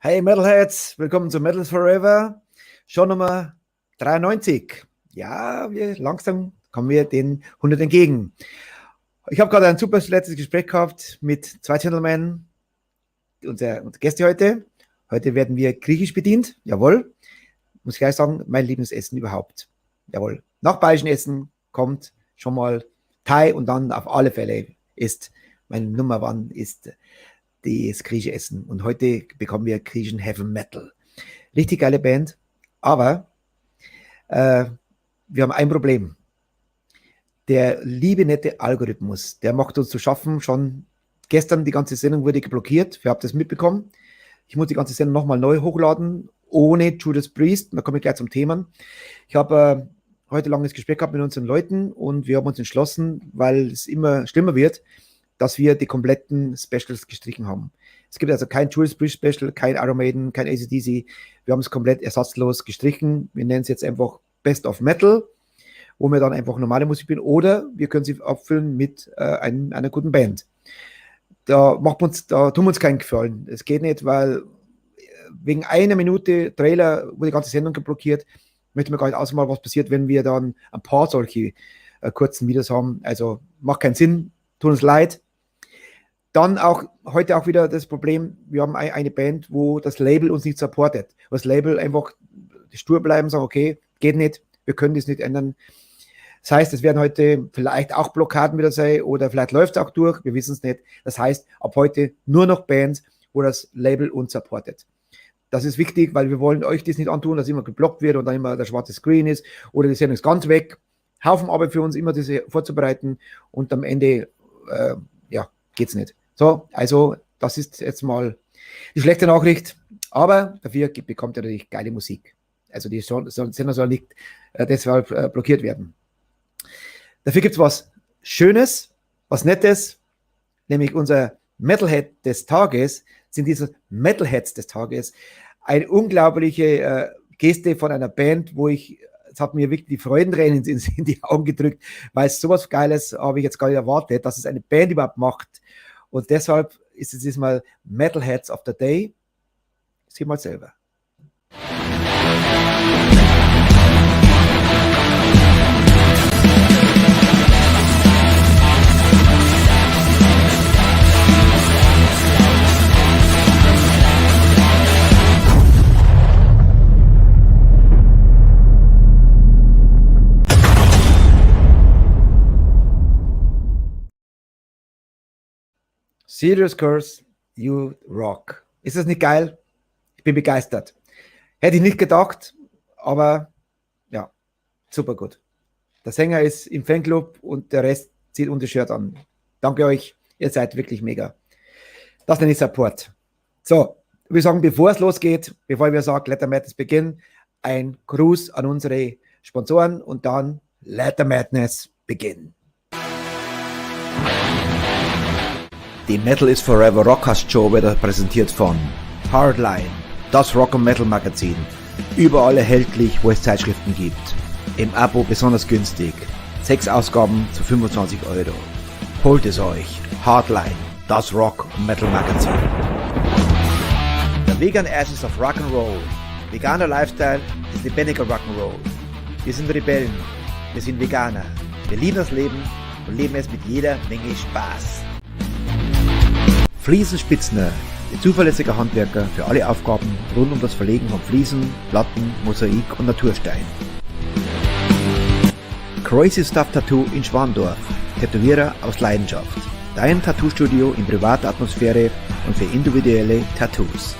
Hey Metalheads, willkommen zu Metal Forever, Show Nummer 93. Ja, langsam kommen wir den 100 entgegen. Ich habe gerade ein super letztes Gespräch gehabt mit zwei Gentlemen, unsere Gäste heute. Heute werden wir griechisch bedient, jawohl. Muss ich gleich sagen, mein Lieblingsessen überhaupt. Jawohl. Nach bayerischen Essen kommt schon mal Thai und dann auf alle Fälle ist mein Nummer One ist das griechische Essen. Und heute bekommen wir griechischen Heavy Metal. Richtig geile Band, aber wir haben ein Problem. Der liebe, nette Algorithmus, der macht uns zu schaffen. Schon gestern die ganze Sendung wurde geblockiert. Ihr habt das mitbekommen. Ich muss die ganze Sendung nochmal neu hochladen, ohne Judas Priest. Da komme ich gleich zum Thema. Ich habe heute langes Gespräch gehabt mit unseren Leuten und wir haben uns entschlossen, weil es immer schlimmer wird, dass wir die kompletten Specials gestrichen haben. Es gibt also kein Judas Priest Special, kein Iron Maiden, kein AC/DC. Wir haben es komplett ersatzlos gestrichen. Wir nennen es jetzt einfach Best of Metal, wo wir dann einfach normale Musik spielen, oder wir können sie abfüllen mit einer guten Band. Da tun wir uns keinen Gefallen. Es geht nicht, weil wegen einer Minute Trailer wurde die ganze Sendung geblockiert. Möchte mir gar nicht ausmalen, was passiert, wenn wir dann ein paar solche kurzen Videos haben. Also macht keinen Sinn, tut uns leid. Dann heute auch wieder das Problem, wir haben eine Band, wo das Label uns nicht supportet. Wo das Label einfach stur bleiben, sagen, okay, geht nicht, wir können das nicht ändern. Das heißt, es werden heute vielleicht auch Blockaden wieder sein oder vielleicht läuft es auch durch, wir wissen es nicht. Das heißt, ab heute nur noch Bands, wo das Label uns supportet. Das ist wichtig, weil wir wollen euch das nicht antun, dass immer geblockt wird und dann immer der schwarze Screen ist oder die Sendung ist ganz weg. Haufen Arbeit für uns, immer das vorzubereiten und am Ende, geht's nicht. So, also das ist jetzt mal die schlechte Nachricht, aber dafür bekommt ihr natürlich geile Musik. Also die Sender soll nicht deshalb blockiert werden. Dafür gibt es was Schönes, was Nettes, nämlich unser Metalhead des Tages, sind diese Metalheads des Tages. Eine unglaubliche Geste von einer Band, es hat mir wirklich die Freudentränen in die Augen gedrückt, weil sowas Geiles habe ich jetzt gar nicht erwartet, dass es eine Band überhaupt macht. Und deshalb ist es diesmal Metalheads of the Day. Sieh mal selber. Serious Curse, You Rock. Ist das nicht geil? Ich bin begeistert. Hätte ich nicht gedacht, aber ja, super gut. Der Sänger ist im Fanclub und der Rest zieht unser Shirt an. Danke euch, ihr seid wirklich mega. Das nenne ich Support. So, wir sagen, bevor es losgeht, bevor wir sagen, Let the Madness begin, ein Gruß an unsere Sponsoren und dann Let the Madness begin. Die Metal is Forever Rockcast Show wird präsentiert von Hardline, das Rock- und Metal-Magazin. Überall erhältlich, wo es Zeitschriften gibt. Im Abo besonders günstig. 6 Ausgaben zu 25 €. Holt es euch. Hardline, das Rock- und Metal-Magazin. The Vegan Ashes of Rock'n'Roll. Veganer Lifestyle ist lebendiger Rock'n'Roll. Wir sind Rebellen. Wir sind Veganer. Wir lieben das Leben und leben es mit jeder Menge Spaß. Fliesenspitzner, der zuverlässige Handwerker für alle Aufgaben rund um das Verlegen von Fliesen, Platten, Mosaik und Naturstein. Crazy Stuff Tattoo in Schwandorf, Tätowierer aus Leidenschaft. Dein Tattoo-Studio in privater Atmosphäre und für individuelle Tattoos.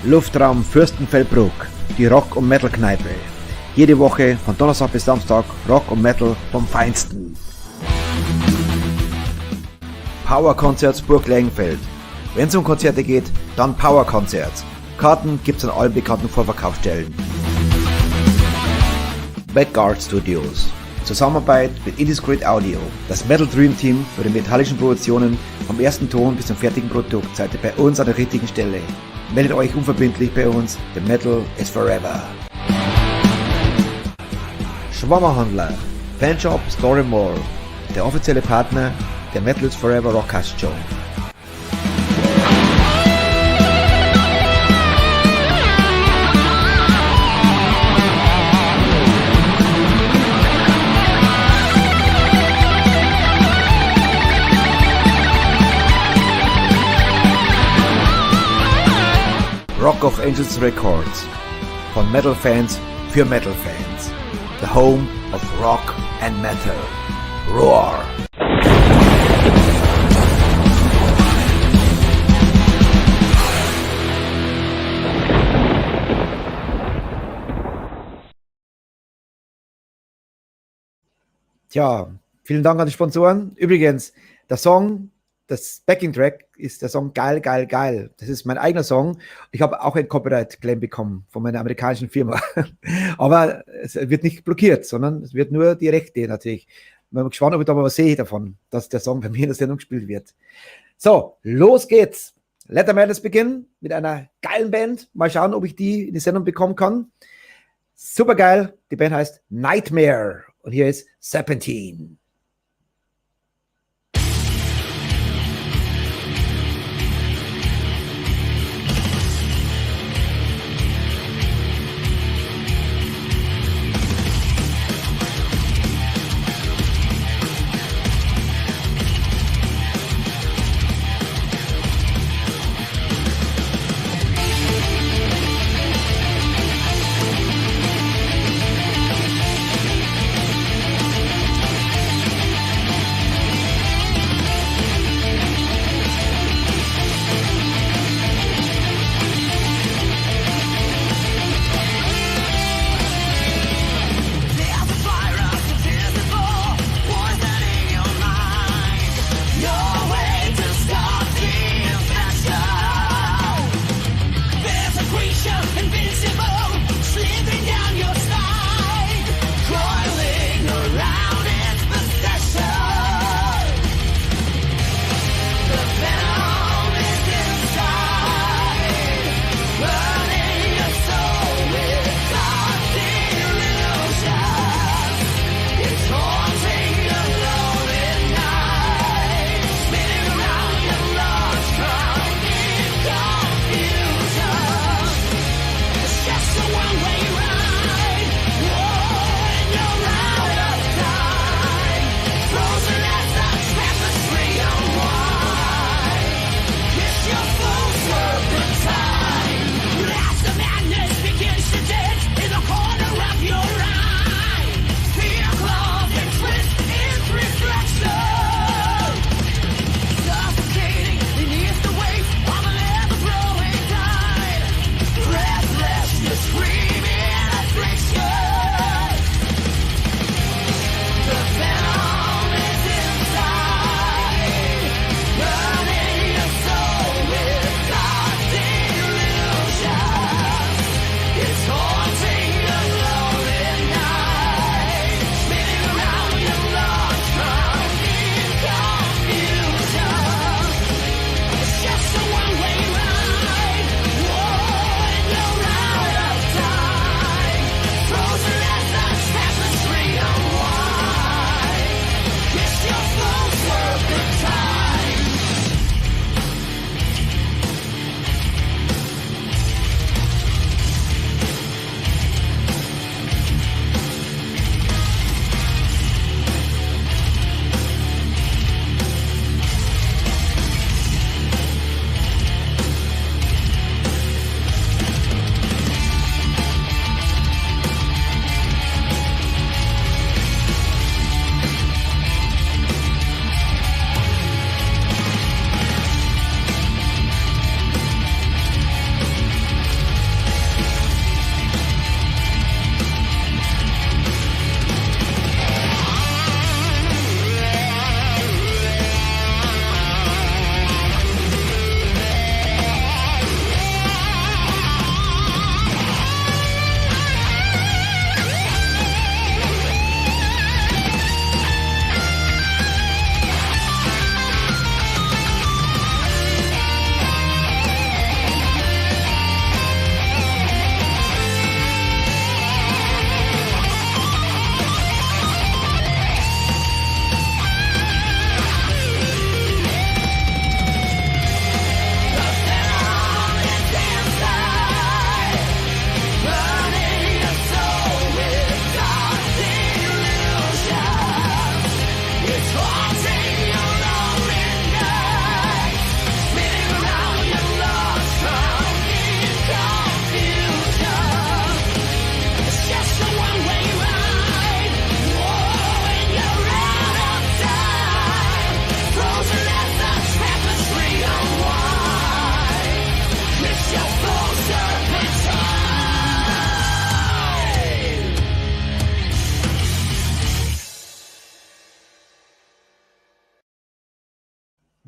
Luftraum Fürstenfeldbruck, die Rock- und Metal-Kneipe. Jede Woche von Donnerstag bis Samstag Rock und Metal vom Feinsten. Power Concerts Burg Lengenfeld. Wenn es um Konzerte geht, dann Power Concerts. Karten gibt's an allen bekannten Vorverkaufsstellen. Backguard Studios. Zusammenarbeit mit Indiscreet Audio. Das Metal Dream Team für die metallischen Produktionen vom ersten Ton bis zum fertigen Produkt seid ihr bei uns an der richtigen Stelle. Meldet euch unverbindlich bei uns. The Metal is Forever. Schwammerhandler. Fanshop Story Mall. Der offizielle Partner der Metal is Forever Rockcast Show. Rock of Angels Records. Von Metal Fans für Metal Fans. The home of Rock and Metal. Roar! Tja, vielen Dank an die Sponsoren. Übrigens, der Song, das Backing-Track ist der Song Geil, geil, geil. Das ist mein eigener Song. Ich habe auch ein Copyright-Claim bekommen von meiner amerikanischen Firma. Aber es wird nicht blockiert, sondern es wird nur die Rechte natürlich. Ich bin gespannt, ob ich da mal was sehe davon, dass der Song bei mir in der Sendung gespielt wird. So, los geht's. Let the Madness beginnen mit einer geilen Band. Mal schauen, ob ich die in die Sendung bekommen kann. Super geil. Die Band heißt Nightmare. Und hier ist Serpentine.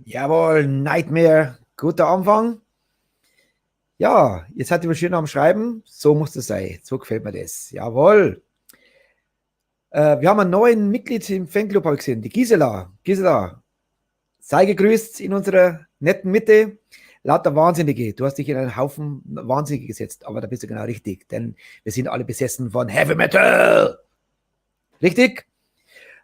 Jawohl, Nightmare. Guter Anfang. Ja, jetzt seid ihr schön am Schreiben. So muss das sein. So gefällt mir das. Jawohl. Wir haben einen neuen Mitglied im Fanclub, habe ich gesehen. Die Gisela. Gisela, sei gegrüßt in unserer netten Mitte. Lauter Wahnsinnige. Du hast dich in einen Haufen Wahnsinnige gesetzt, aber da bist du genau richtig, denn wir sind alle besessen von Heavy Metal. Richtig?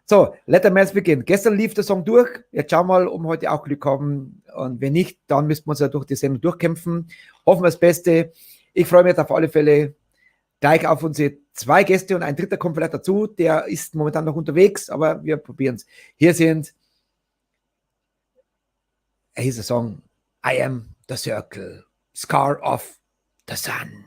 So, let the mass begin. Gestern lief der Song durch. Jetzt schauen wir mal, ob wir heute auch Glück haben. Und wenn nicht, dann müssten wir uns ja durch die Sendung durchkämpfen. Hoffen wir das Beste. Ich freue mich jetzt auf alle Fälle gleich auf unsere 2 Gäste und ein dritter kommt vielleicht dazu. Der ist momentan noch unterwegs, aber wir probieren es. Hier sind, hier ist der Song I Am the Circle, Scar of the Sun.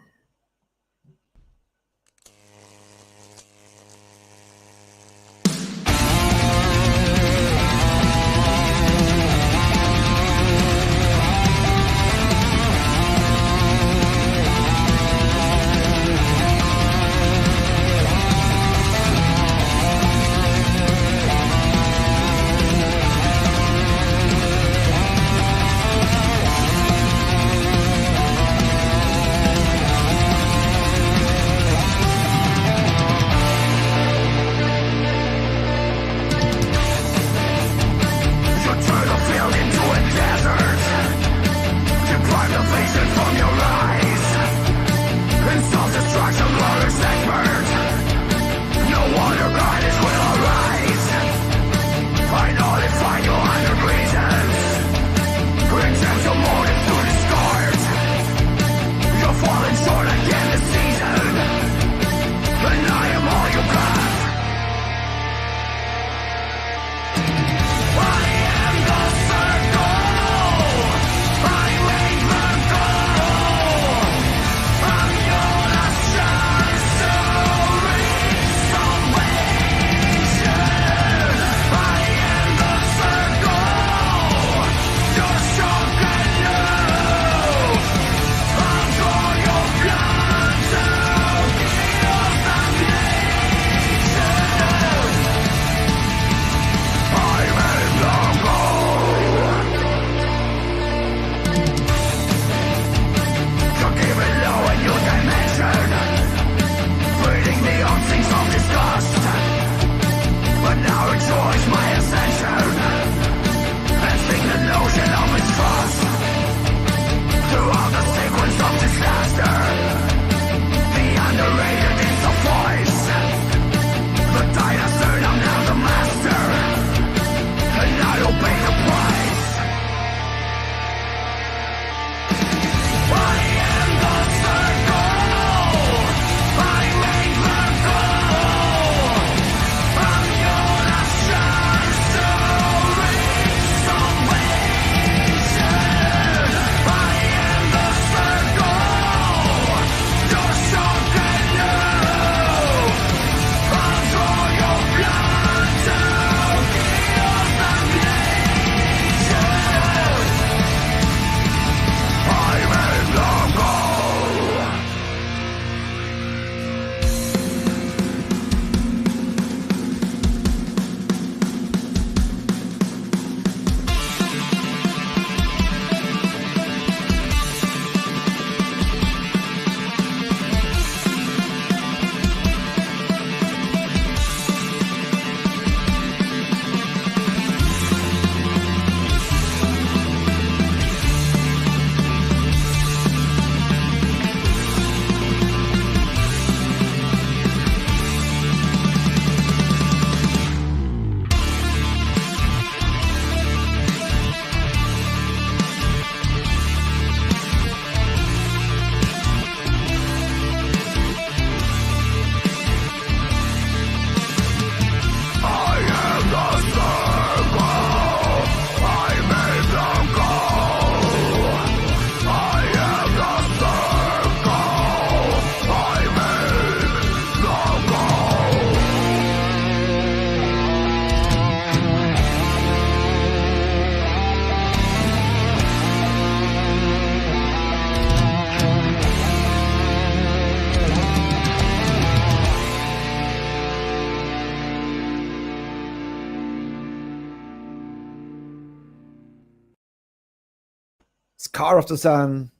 Scar of the Sun.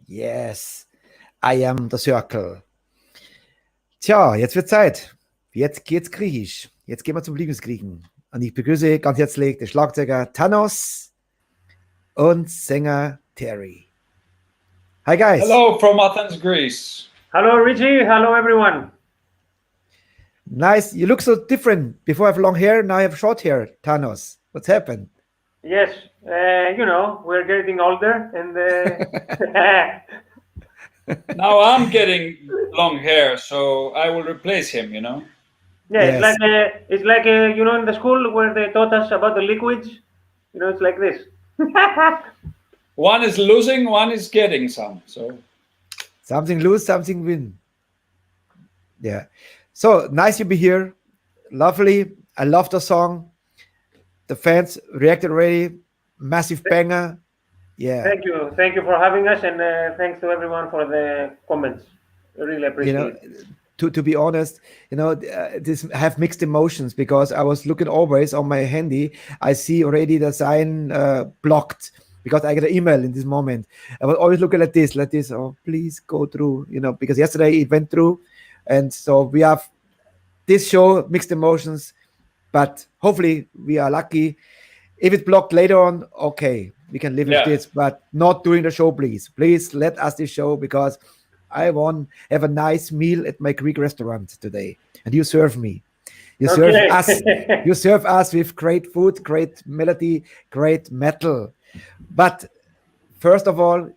Yes, I am the Circle. Tja, jetzt wird Zeit. Jetzt geht's griechisch. Jetzt gehen wir zum Lieblingsgriechen. Und ich begrüße ganz herzlich den Schlagzeuger Thanos und Sänger Terry. Hi guys. Hello from Athens, Greece. Hello Richie, hello everyone. Nice. You look so different. Before I have long hair, now I have short hair. Thanos, what's happened? Yes, we're getting older and Now I'm getting long hair, so I will replace him, Yeah, Yes. it's like in the school where they taught us about the liquids, it's like this. One is losing, one is getting some. So Something lose, something win. Yeah. So nice to be here. Lovely. I love the song. The fans reacted already. Massive banger. Yeah. Thank you for having us, and thanks to everyone for the comments. I really appreciate it. To be honest, this have mixed emotions because I was looking always on my handy. I see already the sign blocked because I get an email in this moment. I was always looking like this. Oh, please go through, because yesterday it went through. And so we have this show, mixed emotions, but hopefully we are lucky. If it's blocked later on, okay, we can live with this, but not during the show, please. Please let us this show because I want to have a nice meal at my Greek restaurant today. And you serve me. You serve us. You serve us with great food, great melody, great metal. But first of all,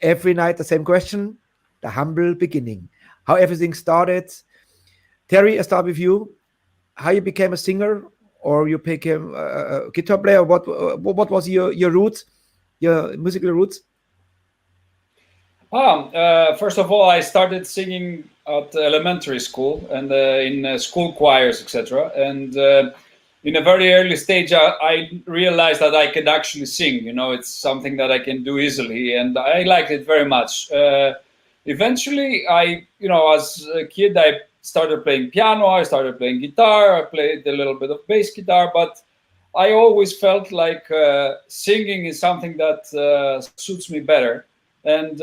every night the same question, the humble beginning. How everything started. Terry, I start with you. How you became a singer, or you became a guitar player? What was your roots, your musical roots? First of all, I started singing at elementary school and in school choirs, etc. And in a very early stage, I realized that I could actually sing. It's something that I can do easily, and I liked it very much. Eventually, as a kid, I started playing piano, I started playing guitar, I played a little bit of bass guitar, but I always felt like singing is something that suits me better. And,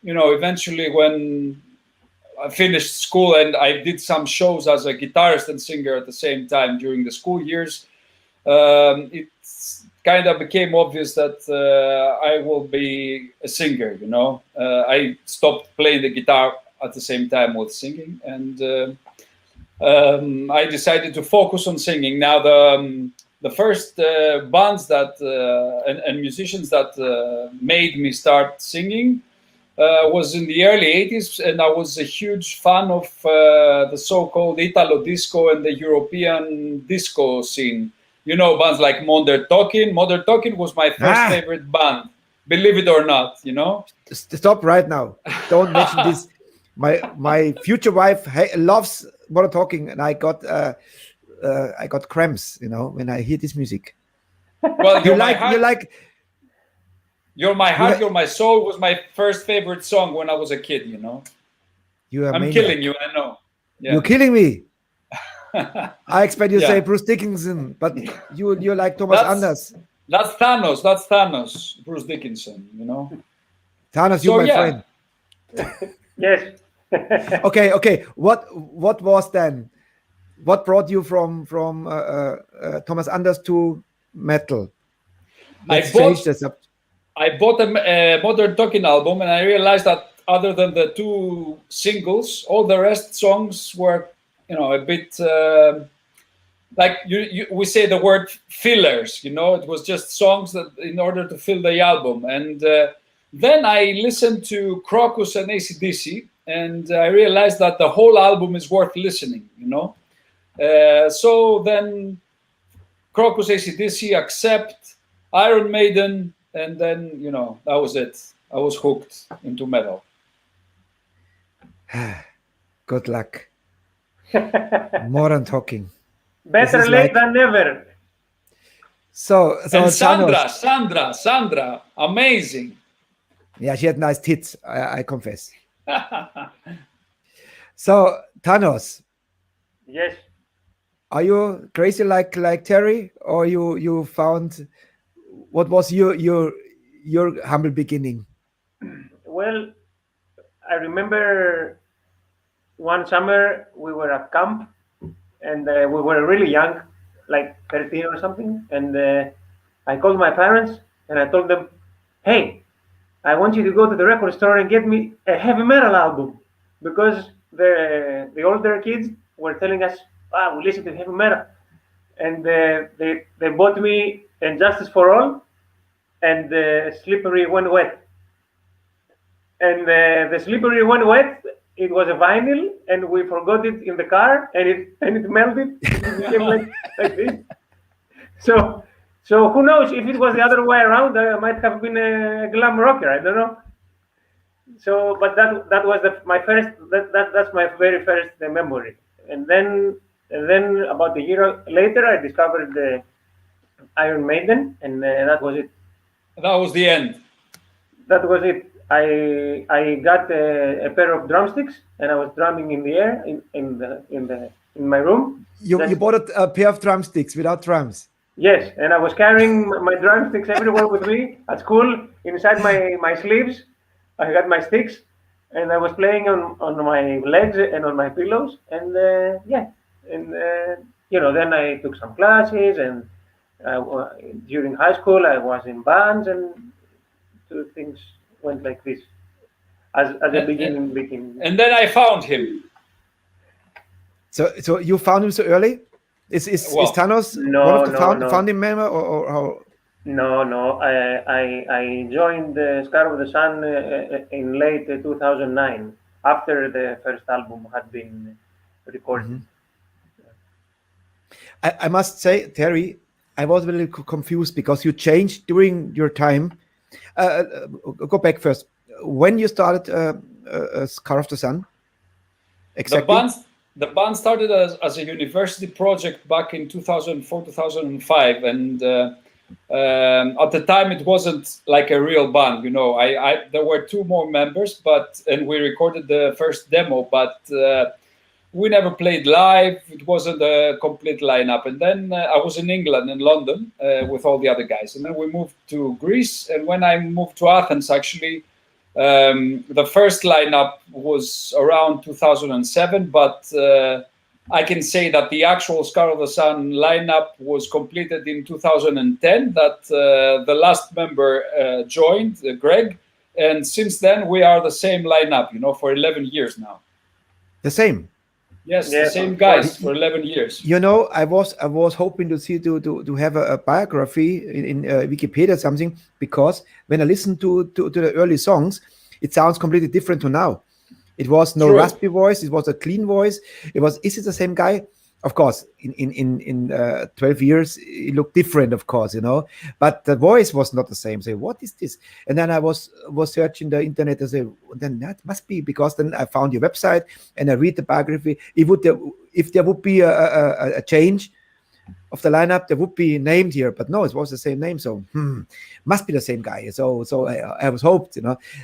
eventually when I finished school and I did some shows as a guitarist and singer at the same time during the school years, it kind of became obvious that I will be a singer, I stopped playing the guitar at the same time with singing, and I decided to focus on singing. Now the first bands that and musicians that made me start singing was in the early 80s, and I was a huge fan of the so-called Italo disco and the European disco scene. Bands like Modern Talking. Modern Talking was my first favorite band, believe it or not, Stop right now. Don't mention this. My future wife loves Modern Talking, and I got cramps, when I hear this music. Well, You're my heart, You're My Soul was my first favorite song when I was a kid, You are I'm killing you, I know. Yeah. You're killing me. I expect you to say Bruce Dickinson, but you're like Thomas Anders. That's Thanos, Bruce Dickinson, Thanos, you're my friend. Yes. Okay. What was then? What brought you from Thomas Anders to metal? I bought a Modern Talking album, and I realized that other than the two singles, all the rest songs were, a bit like we say the word fillers. It was just songs that in order to fill the album. And then I listened to Crocus and AC/DC, and I realized that the whole album is worth listening. So then Crocus, AC/DC, Accept, Iron Maiden, and then that was it. I was hooked into metal. Good luck. Modern Talking. Better late than never. So and Sandra, amazing. Yeah, she had nice tits, I confess. So Thanos. Yes. Are you crazy like Terry, or you found what was your your humble beginning? Well, I remember one summer we were at camp, and we were really young, like 13 or something. And I called my parents and I told them, "Hey, I want you to go to the record store and get me a heavy metal album," because the older kids were telling us, "Ah, we listen to heavy metal," and they bought me "And Justice for All" and "Slippery When Wet." And the "Slippery When Wet," it was a vinyl, and we forgot it in the car, and it melted. It became like this. So who knows if it was the other way around? I might have been a glam rocker. I don't know. So, but that was my first. That's my very first memory. And then about a year later, I discovered the Iron Maiden, and that was it. That was the end. That was it. I got a pair of drumsticks, and I was drumming in the air in my room. You bought a pair of drumsticks without drums. Yes, and I was carrying my drumsticks everywhere with me at school, inside my sleeves. I got my sticks, and I was playing on my legs and on my pillows, and then I took some classes, and during high school I was in bands, and things went like this as a beginning. And then I found him. So you found him so early? Is Thanos one of the founding member or how? No. I joined Scar of the Sun in late 2009, after the first album had been recorded. Mm-hmm. I must say, Terry, I was a little confused because you changed during your time. Go back first. When you started Scar of the Sun? Exactly. The band started as a university project back in 2004, 2005, and at the time it wasn't like a real band. There were two more members, and we recorded the first demo, but we never played live. It wasn't a complete lineup. And then I was in England, in London, with all the other guys, and then we moved to Greece. And when I moved to Athens, actually, the first lineup was around 2007, but I can say that the actual Scar of the Sun lineup was completed in 2010, that the last member joined, Greg, and since then we are the same lineup, for 11 years now. The same? Yes, the same guys for 11 years. I was hoping to see to have a biography in Wikipedia or something, because when I listen to the early songs, it sounds completely different to now. It was no raspy voice. It was a clean voice. Is it the same guy? Of course, in 12 years, it looked different, of course, but the voice was not the same. Say, what is this? And then I was searching the internet and say, then that must be, because then I found your website and I read the biography. If there would be a change of the lineup, there would be named here, but no, it was the same name. So must be the same guy. So I was hoped,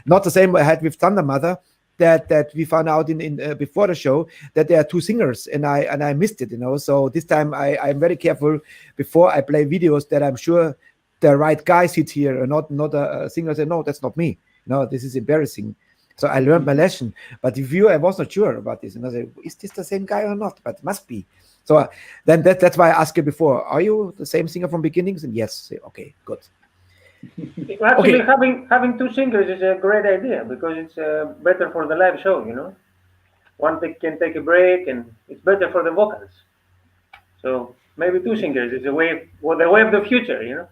not the same I had with Thunder Mother. That we found out in before the show that there are two singers, and I missed it, So this time I'm very careful before I play videos that I'm sure the right guy sits here, and not a singer say, no, that's not me. No, this is embarrassing. So I learned my lesson. But I was not sure about this, and I said, is this the same guy or not? But it must be. So then that's why I asked you before, are you the same singer from beginnings? And yes, say, okay, good. Actually, having two singers is a great idea, because it's better for the live show. One can take a break, and it's better for the vocals. So maybe two singers is the way of the future.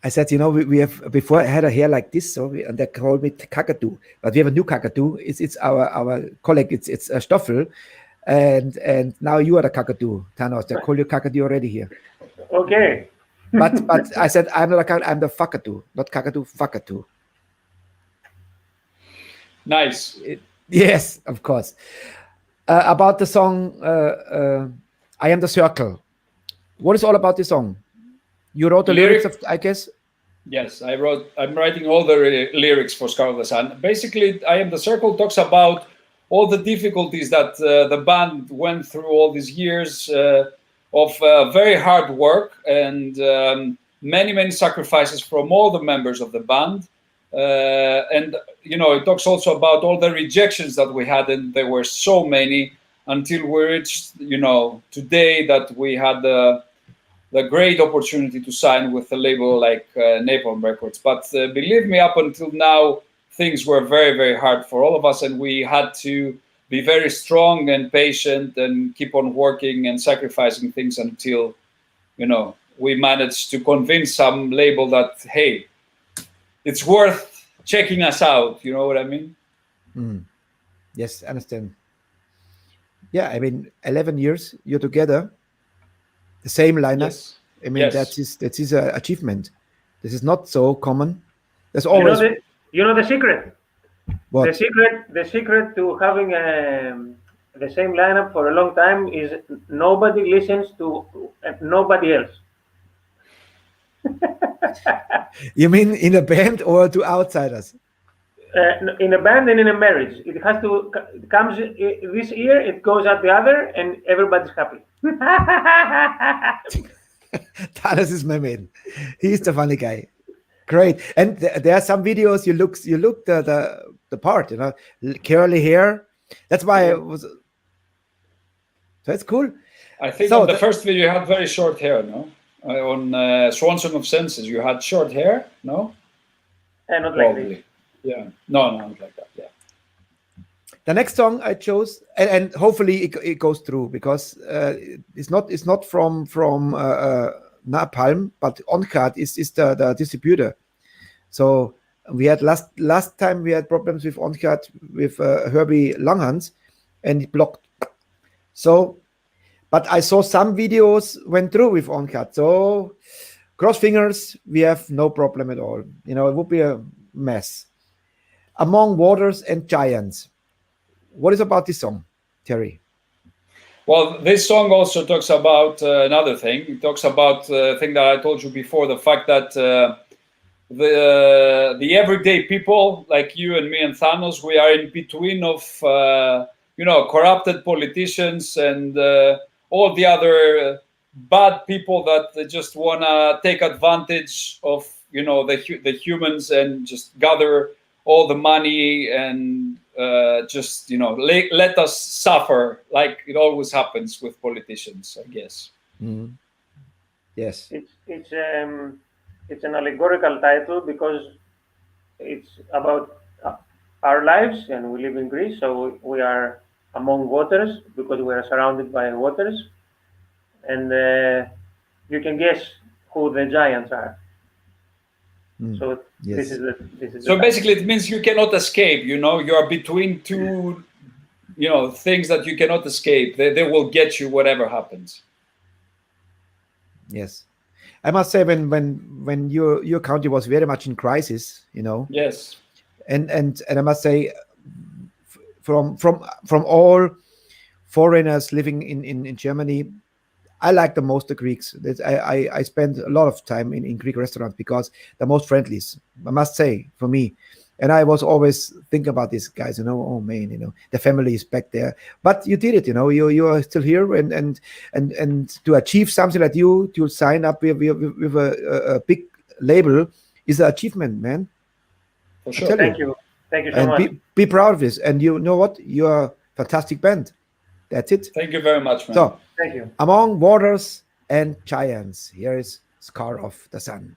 I said, we have, before I had a hair like this, and they called me Kakadu, but we have a new Kakadu. It's our colleague. It's Stoffel, and now you are the Kakadu, Thanos. They call you Kakadu already here. Okay. But I said I'm not I'm the Fakatu, not Kakadu, Fakatu. Nice. Yes, of course. About the song I Am the Circle. What is all about the song? You wrote the lyrics of, I guess? Yes, I'm writing all the lyrics for Scar of the Sun. Basically, I Am the Circle talks about all the difficulties that the band went through all these years of very hard work, and many sacrifices from all the members of the band. And, it talks also about all the rejections that we had, and there were so many until we reached, today that we had the great opportunity to sign with a label like Napalm Records. But believe me, up until now, things were very, very hard for all of us, and we had to be very strong and patient and keep on working and sacrificing things until, we managed to convince some label that, hey, it's worth checking us out. You know what I mean? Yes, understand. Yeah, I mean, 11 years you're together, the same lineup. Yes. I mean, Yes. that is an achievement. This is not so common. There's always the secret. what? The secret to having the same lineup for a long time is nobody listens to nobody else. You mean in a band or to outsiders? In a band and in a marriage, it has to comes this ear, it goes out the other, and everybody's happy. Talis is my man. He's the funny guy. Great. And there are some videos you look the part, curly hair. That's why it was. So it's cool. I think on the first video you had very short hair, no? On Swan Song of Senses, you had short hair, no? Not like this. Yeah. No, not like that. Yeah. The next song I chose, and hopefully it goes through, because it's not from Napalm, but Oncat is the distributor. So we had last time we had problems with Oncat with Herbie Langhans, and it blocked. So, but I saw some videos went through with Oncat. So cross fingers, we have no problem at all. It would be a mess. Among Waters and Giants. What is about this song, Terry? Well, this song also talks about another thing. It talks about the thing that I told you before, the fact that the everyday people like you and me and Thanos, we are in between of corrupted politicians and all the other bad people that they just want to take advantage of the humans and just gather all the money and just let us suffer, like it always happens with politicians, I guess. Mm-hmm. Yes, it's an allegorical title because it's about our lives, and we live in Greece, so we are among waters because we are surrounded by waters, and you can guess who the giants are. So yes. this is so basically it means you cannot escape. You are between two things that you cannot escape. They will get you whatever happens. Yes, I must say when your country was very much in crisis, Yes, and I must say from all foreigners living in Germany, I like the most the Greeks. I spend a lot of time in Greek restaurants because they're most friendly, I must say, for me. And I was always thinking about these guys, oh man, the family is back there. But you did it, you are still here, and to achieve something like to sign up with a big label is an achievement, man. For sure. Thank you so much. Be proud of this. And you know what? You're a fantastic band. That's it. Thank you very much, man. So, thank you. Among Waters and Giants, here is Scar of the Sun.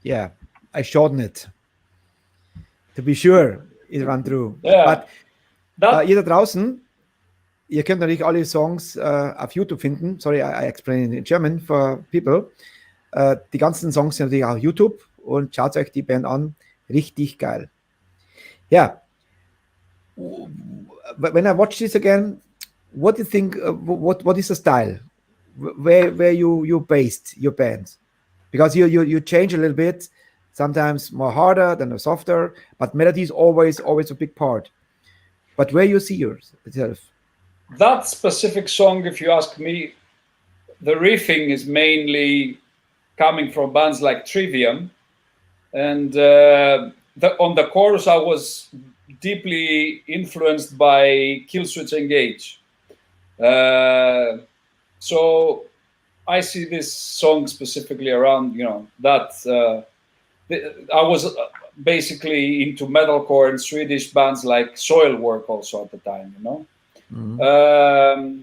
Yeah, I shorten it. To be sure, it run through. Yeah. But ihr da draußen, ihr könnt natürlich alle Songs auf YouTube finden. Sorry, I explain in German for people. Die ganzen Songs sind natürlich auch auf YouTube und schaut euch die Band an. Richtig geil. Yeah. When I watch this again, what do you think? What is the style? Where you based your band? Because you change a little bit. Sometimes more harder than softer, but melody is always a big part. But where you see yourself? That specific song, if you ask me, the riffing is mainly coming from bands like Trivium, and on the chorus I was deeply influenced by Killswitch Engage. So I see this song specifically around, that I was basically into metalcore and Swedish bands like Soilwork also at the time, Mm-hmm.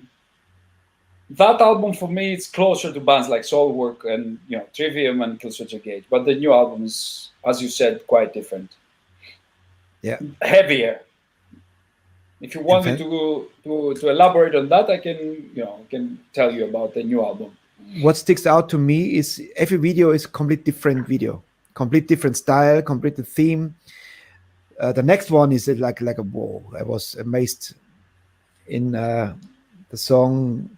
That album for me, it's closer to bands like Soilwork and Trivium and Killswitch Engage. But the new album is, as you said, quite different. Yeah, heavier. If you want me to elaborate on that, I can tell you about the new album. What sticks out to me is every video is complete different video, complete different style, complete theme. The next one is like a whoa! I was amazed in the song.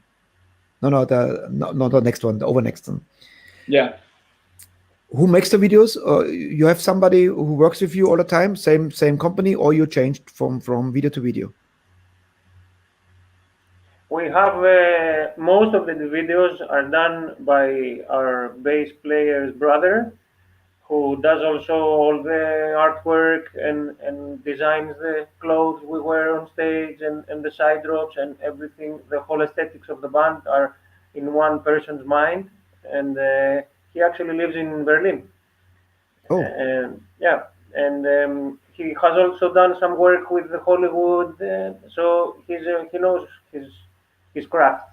Not the next one, the over next one. Yeah. Who makes the videos? You have somebody who works with you all the time, same company, or you changed from video to video? We have most of the videos are done by our bass player's brother, who does also all the artwork and designs the clothes we wear on stage and the side drops and everything. The whole aesthetics of the band are in one person's mind, and he actually lives in Berlin. Oh. And he has also done some work with Hollywood, so he knows his craft.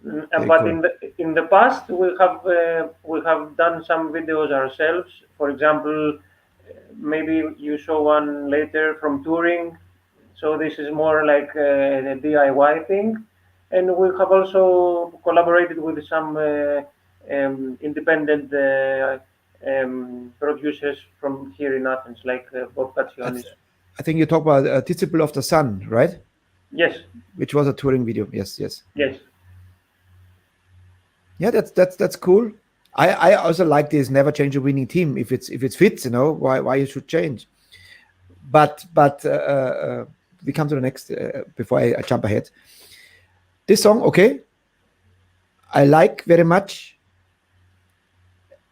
But cool. in the past, we have done some videos ourselves. For example, maybe you saw one later from touring. So this is more like a DIY thing, and we have also collaborated with some independent producers from here in Athens, like Bob Katsionis. I think you talk about Disciple of the Sun, right? Yes. Which was a touring video. Yes. Yes. Yeah, that's cool. I also like this never change a winning team. If it fits, why you should change. But we come to the next before I jump ahead. This song, okay, I like very much.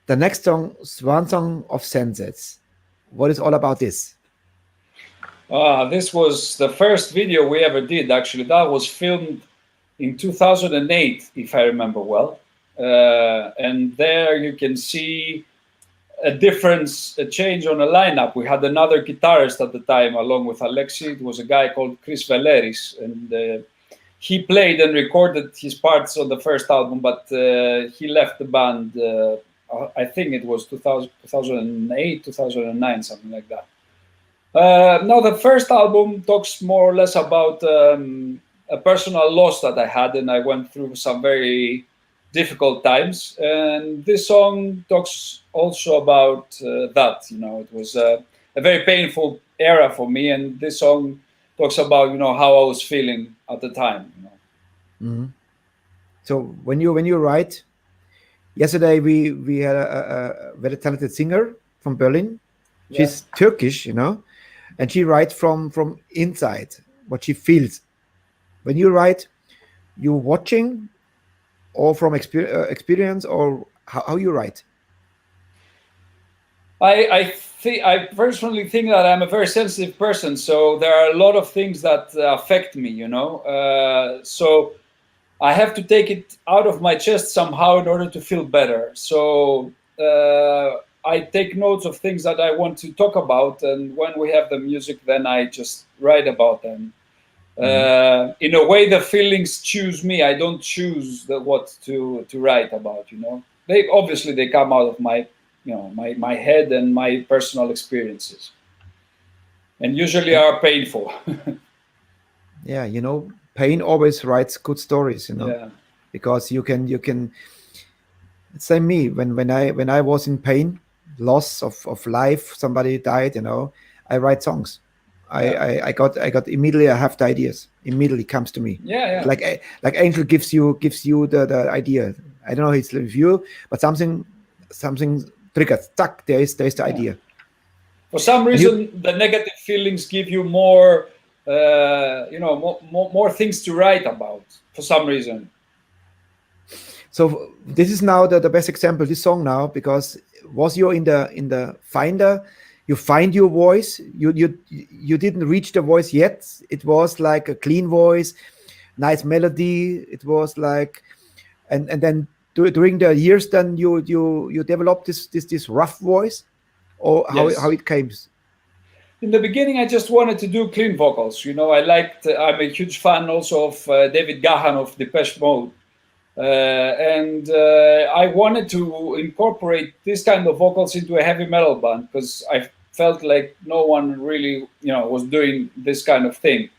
The next song, Swan Song of Sunsets. What is all about this? This was the first video we ever did, actually. That was filmed in 2008, if I remember well. And there you can see a change on the lineup. We had another guitarist at the time, along with Alexi. It was a guy called Chris Valeris, and he played and recorded his parts on the first album, but he left the band, I think it was 2008, 2009, something like that. Now, the first album talks more or less about a personal loss that I had, and I went through some very difficult times. And this song talks also about that. It was a very painful era for me, and this song talks about how I was feeling at the time. Mm-hmm. So when you write, yesterday we had a very talented singer from Berlin. She's Turkish, and she writes from inside what she feels. When you write, you watching, or from experience, or how you write? I personally think that I'm a very sensitive person, so there are a lot of things that affect me, so I have to take it out of my chest somehow in order to feel better. So I take notes of things that I want to talk about, and when we have the music, then I just write about them. In a way, the feelings choose me. I don't choose what to write about. They come out of my my head and my personal experiences, and usually are painful. Yeah, pain always writes good stories, Yeah. because you can. Same me when I was in pain, loss of life, somebody died, I write songs. I got immediately, I have the ideas immediately comes to me. Yeah. Like Angel gives you the idea. I don't know it's with you, but something triggers. Tuck, there's the idea. For some reason, the negative feelings give you more, more things to write about. For some reason. So this is now the best example, this song now, because was you in the finder, you find your voice, you didn't reach the voice yet. It was like a clean voice, nice melody. It was like, and then during the years, then you developed this rough voice, or how it came. In the beginning, I just wanted to do clean vocals. I'm a huge fan also of David Gahan of Depeche Mode. And I wanted to incorporate this kind of vocals into a heavy metal band because I felt like no one really, was doing this kind of thing.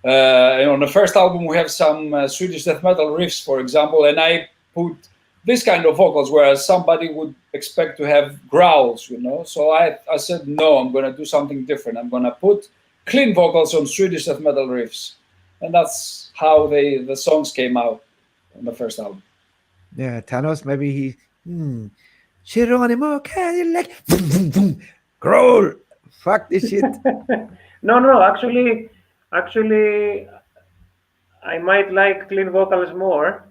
On the first album, we have some Swedish death metal riffs, for example, and I put this kind of vocals, whereas somebody would expect to have growls, So I said, no, I'm going to do something different. I'm going to put clean vocals on Swedish death metal riffs. And that's how the songs came out on the first album. Yeah, Thanos, maybe he, Geronimo, can you like, boom, boom, boom, growl, fuck this shit. No, actually, I might like clean vocals more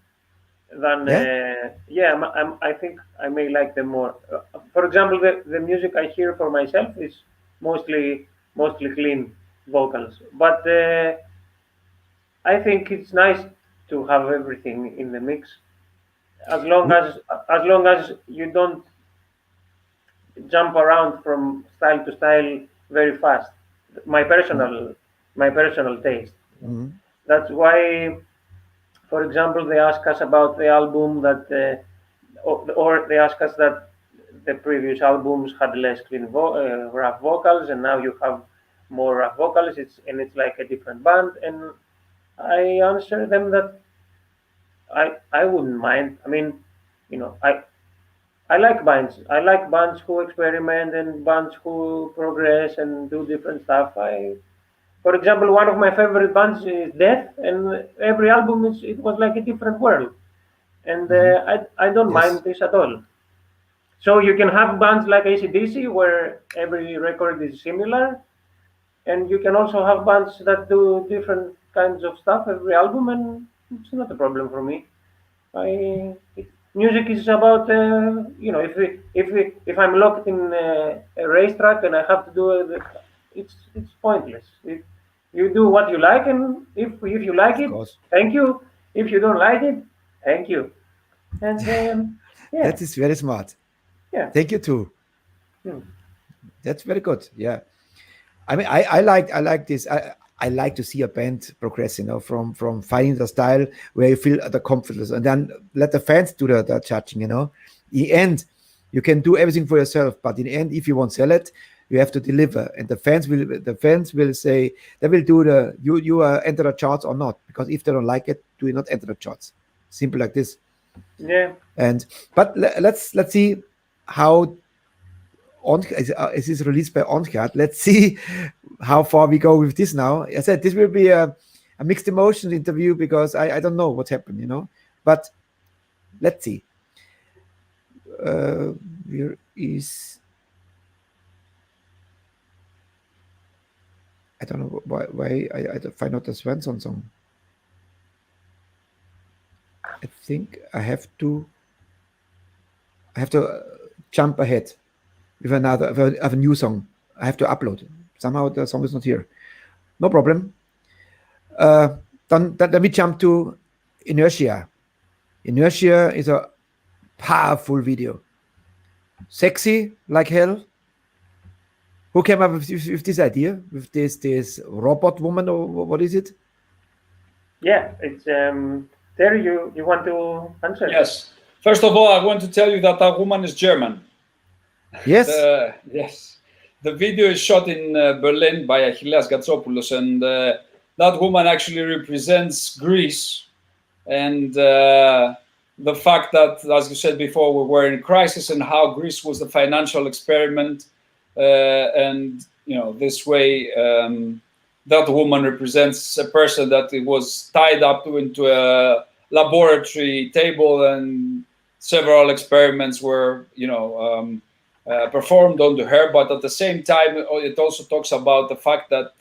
than, I think I may like them more. For example, the music I hear for myself is mostly clean vocals, but I think it's nice to have everything in the mix, as long as you don't jump around from style to style very fast. My personal taste. Mm-hmm. That's why, for example, they ask us about the album that, or they ask us that the previous albums had less clean rough vocals, and now you have more rough vocals. It's like a different band, and I answer them that I wouldn't mind. I mean, I like bands. I like bands who experiment and bands who progress and do different stuff. For example, one of my favorite bands is Death, and every album it was like a different world, and I don't mind this at all. So you can have bands like AC/DC where every record is similar, and you can also have bands that do different kinds of stuff every album, and it's not a problem for me. Music is about if I'm locked in a racetrack and I have to do it's pointless. You do what you like, and if you like it, thank you. If you don't like it, thank you. And that is very smart. Yeah, thank you too. That's very good. Yeah, I mean, I like this. I like to see a band progress, from finding the style where you feel the confidence, and then let the fans do the judging. In the end, you can do everything for yourself, but in the end, if you want to sell it, you have to deliver, and the fans will say they will do you enter the charts or not, because if they don't like it, do not enter the charts. Simple like this. Yeah. But let's see how. It is released by Ongaard. Let's see how far we go with this now. I said this will be a mixed emotions interview because I don't know what's happened, but let's see. Where is, I don't know why I find out the Svensson song. I think I have to jump ahead. With a new song, I have to upload. Somehow the song is not here. No problem. Then we jump to Inertia. Inertia is a powerful video. Sexy like hell. Who came up with this idea? With this robot woman, or what is it? Yeah, it's Terry. You want to answer? Yes. First of all, I want to tell you that woman is German. Yes. Yes. The video is shot in Berlin by Achilleas Gatsopoulos, and that woman actually represents Greece. And the fact that, as you said before, we were in crisis, and how Greece was the financial experiment. And, this way, that woman represents a person that was tied up into a laboratory table, and several experiments were, performed onto her. But at the same time, it also talks about the fact that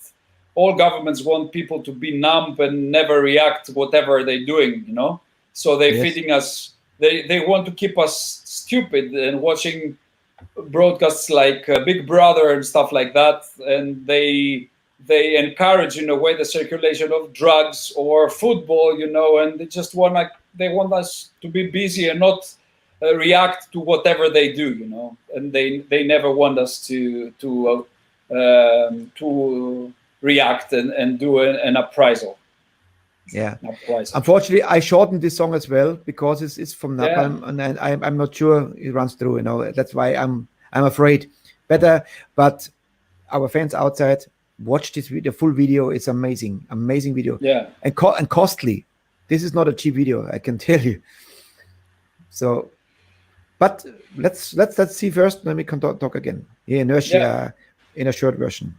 all governments want people to be numb and never react to whatever they're doing, So they're feeding us. They want to keep us stupid and watching broadcasts like Big Brother and stuff like that. And they encourage, in a way, the circulation of drugs or football, and they want us to be busy and not react to whatever they do, and they never want us to react and do an appraisal. Yeah. Unfortunately, I shortened this song as well because it's from Napalm, and I'm not sure it runs through. That's why I'm afraid. Better, but our fans outside, watch this video. Full video. It's amazing video. Yeah. And costly. This is not a cheap video, I can tell you. So, but let's see first. Then we can talk again. Yeah, Inertia in a short version.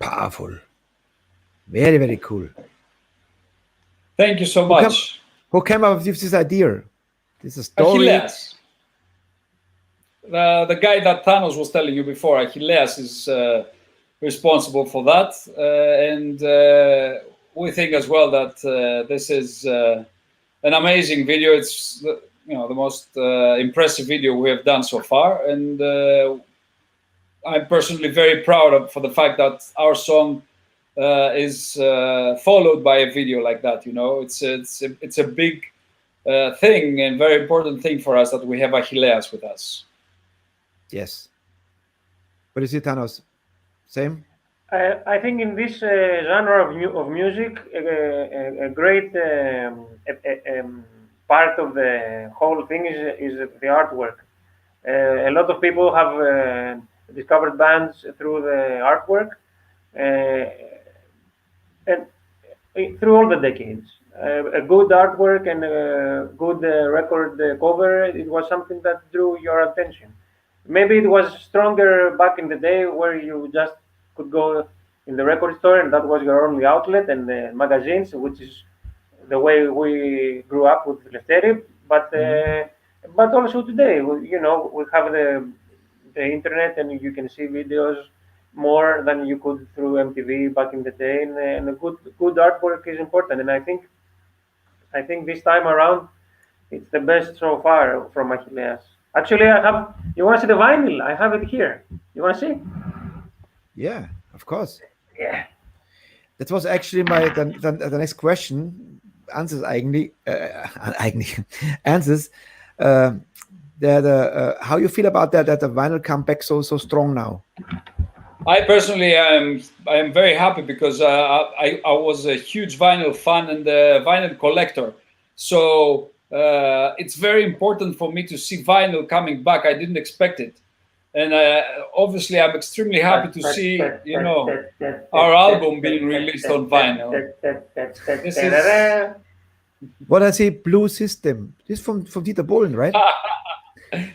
Powerful. Very, very cool. Thank you so much. Who came up with this idea? This is a story. Achilles. The guy that Thanos was telling you before, Achilles, is responsible for that. And we think as well that this is an amazing video. It's the most impressive video we have done so far. And I'm personally very proud for the fact that our song is followed by a video like that. It's a big thing and very important thing for us that we have Achilles with us. Yes. What is it, Thanos? Same? I think in this genre of music, a great part of the whole thing is the artwork. A lot of people have discovered bands through the artwork, and through all the decades. A good artwork and a good record cover, it was something that drew your attention. Maybe it was stronger back in the day where you just could go in the record store and that was your only outlet, and the magazines, which is the way we grew up with Leftery. But but also today, you know, we have the internet, and you can see videos more than you could through MTV back in the day. And a good artwork is important. And I think this time around, it's the best so far from Achilles. Actually, I have. You want to see the vinyl? I have it here. You want to see? Yeah, of course. Yeah. That was actually the next question. Answers eigentlich, eigentlich answers. How you feel about that the vinyl come back so strong now? I personally I am very happy because I was a huge vinyl fan and a vinyl collector. So it's very important for me to see vinyl coming back. I didn't expect it. And obviously, I'm extremely happy to see, you know, our album being released on vinyl. This is... What I say, Blue System. This is from Dieter Bohlen, right?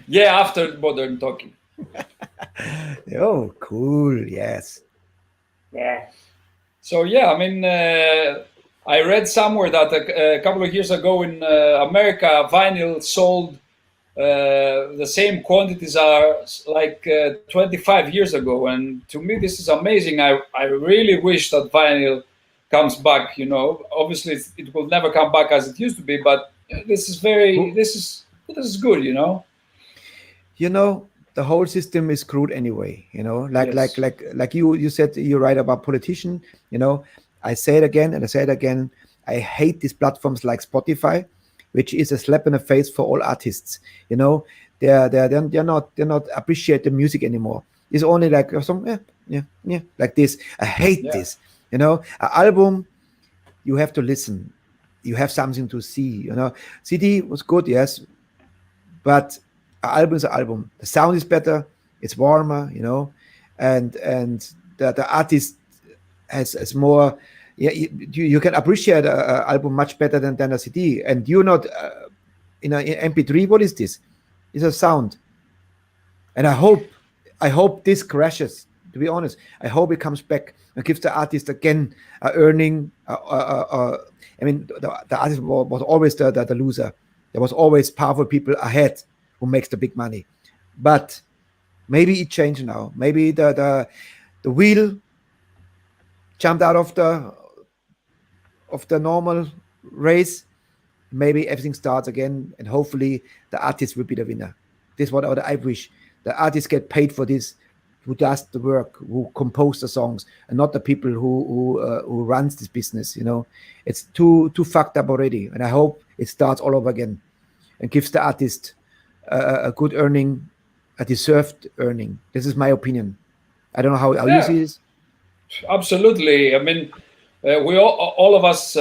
Yeah, after Modern Talking. Oh, cool. Yes. Yeah. So yeah, I mean, I read somewhere that a couple of years ago in America, vinyl sold the same quantities are like 25 years ago, and to me this is amazing. I really wish that vinyl comes back. You know, obviously it will never come back as it used to be, but this is good. You know. You know, the whole system is screwed anyway. You know, Yes. like you said, you write about politician. You know, I say it again and I say it again. I hate these platforms like Spotify, which is a slap in the face for all artists. You know, they're not appreciate the music anymore. It's only like some yeah like this. I hate this. You know, an album, you have to listen. You have something to see. You know, CD was good, yes, but an album is an album. The sound is better. It's warmer. You know, and the artist has more. Yeah, you can appreciate an album much better than a CD. And you're not in an MP3. What is this? It's a sound. And I hope this crashes. To be honest, I hope it comes back and gives the artist again earning. I mean, the artist was always the loser. There was always powerful people ahead who makes the big money. But maybe it changed now. Maybe the wheel jumped out of the normal race. Maybe everything starts again, and hopefully the artist will be the winner. This is what I wish. The artists get paid for this, who does the work, who compose the songs, and not the people who runs this business. You know, it's too fucked up already, and I hope it starts all over again and gives the artist a good earning, a deserved earning. This is my opinion. I don't know how you see this. Absolutely. I mean, we all of us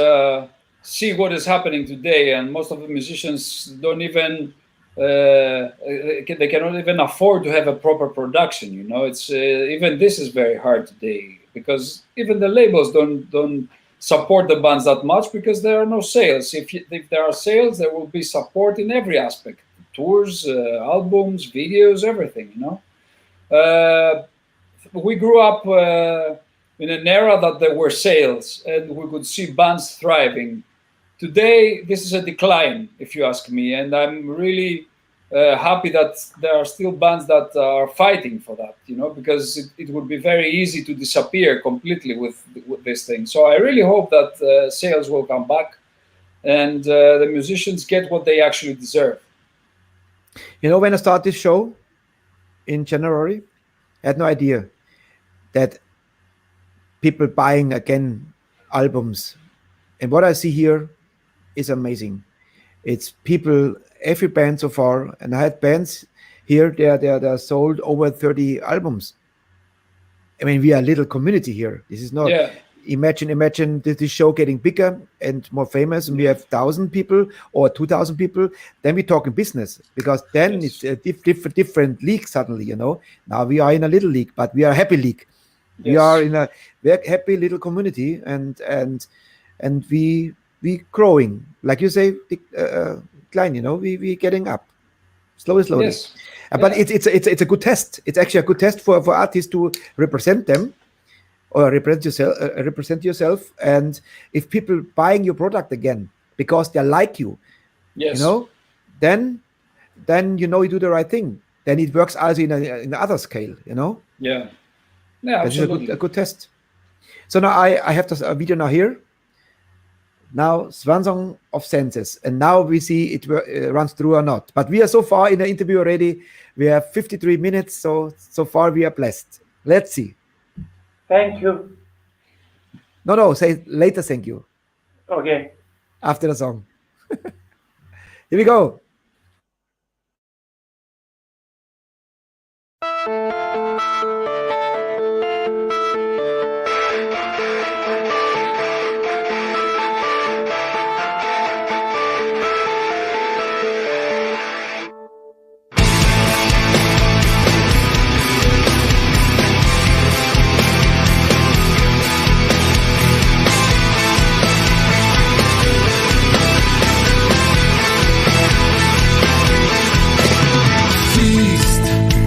see what is happening today, and most of the musicians don't even they cannot even afford to have a proper production. You know, it's even this is very hard today because even the labels don't support the bands that much because there are no sales. If there are sales, there will be support in every aspect: tours, albums, videos, everything. You know, we grew up in an era that there were sales and we could see bands thriving. Today, this is a decline, if you ask me, and I'm really happy that there are still bands that are fighting for that, you know, because it would be very easy to disappear completely with this thing. So I really hope that sales will come back and the musicians get what they actually deserve. You know, when I started this show in January, I had no idea that people buying again albums. And what I see here is amazing. It's people, every band so far, and I had bands here, they're sold over 30 albums. I mean, we are a little community here. This is not, imagine this show getting bigger and more famous, and we have 1,000 people or 2,000 people, then we're talking business, because then it's a different league suddenly, you know. Now we are in a little league, but we are a happy league. We are in a very happy little community, and we growing, like you say, Klein, you know, we getting up slowly. Yes. But it's a good test. It's actually a good test for artists to represent them or represent yourself. And if people buying your product again because they like you, you know, then then you know you do the right thing. Then it works also in another scale, you know? Yeah, This is absolutely. a good test. So now I have this video now here. Now, Swansong of Senses. And now we see it runs through or not. But we are so far in the interview already. We have 53 minutes. So far we are blessed. Let's see. Thank you. No, say later thank you. Okay. After the song. Here we go.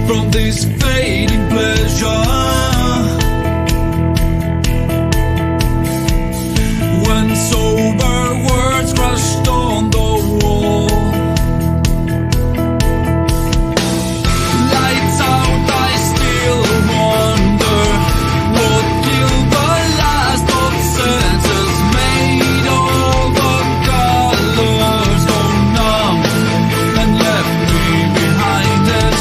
From this fading pleasure, when sober words crushed on the wall, lights out, I still wonder what killed the last of senses, made all the colors go numb and left me behind it.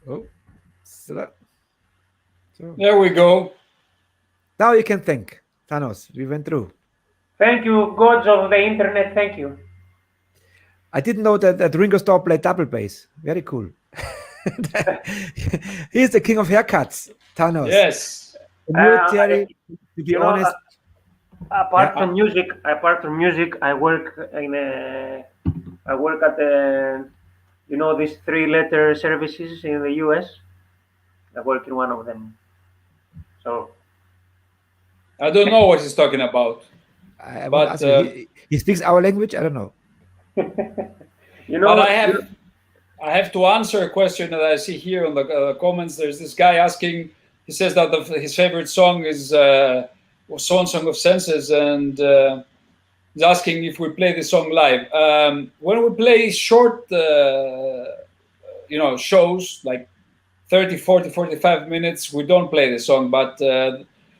Oh, so There we go. now you can thank Thanos. We went through. Thank you, gods of the internet. Thank you. I didn't know that Ringo Starr played double bass. Very cool. He's the king of haircuts, Thanos. Yes. military, to be you know, honest. apart Yeah. from music, I work at these 3-letter services in the US. I work in one of them. So I don't know what he's talking about. I want to But ask you, he speaks our language? I don't know. you know, but I have to answer a question that I see here on the comments. There's this guy asking. He says that his favorite song is Song of Senses, and he's asking if we play the song live. When we play short, shows like 30, 40, 45 minutes, we don't play the song. But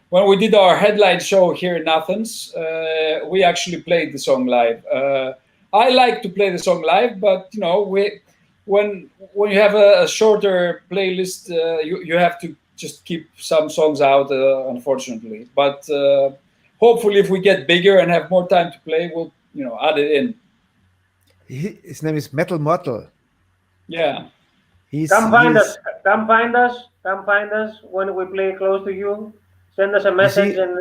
when we did our headline show here in Athens, we actually played the song live. I like to play the song live, but when you have a shorter playlist, you have to just keep some songs out, unfortunately. But hopefully, if we get bigger and have more time to play, we'll add it in. His name is Metal Mortal. Yeah. Come find us. Come find us when we play close to you. Send us a message, and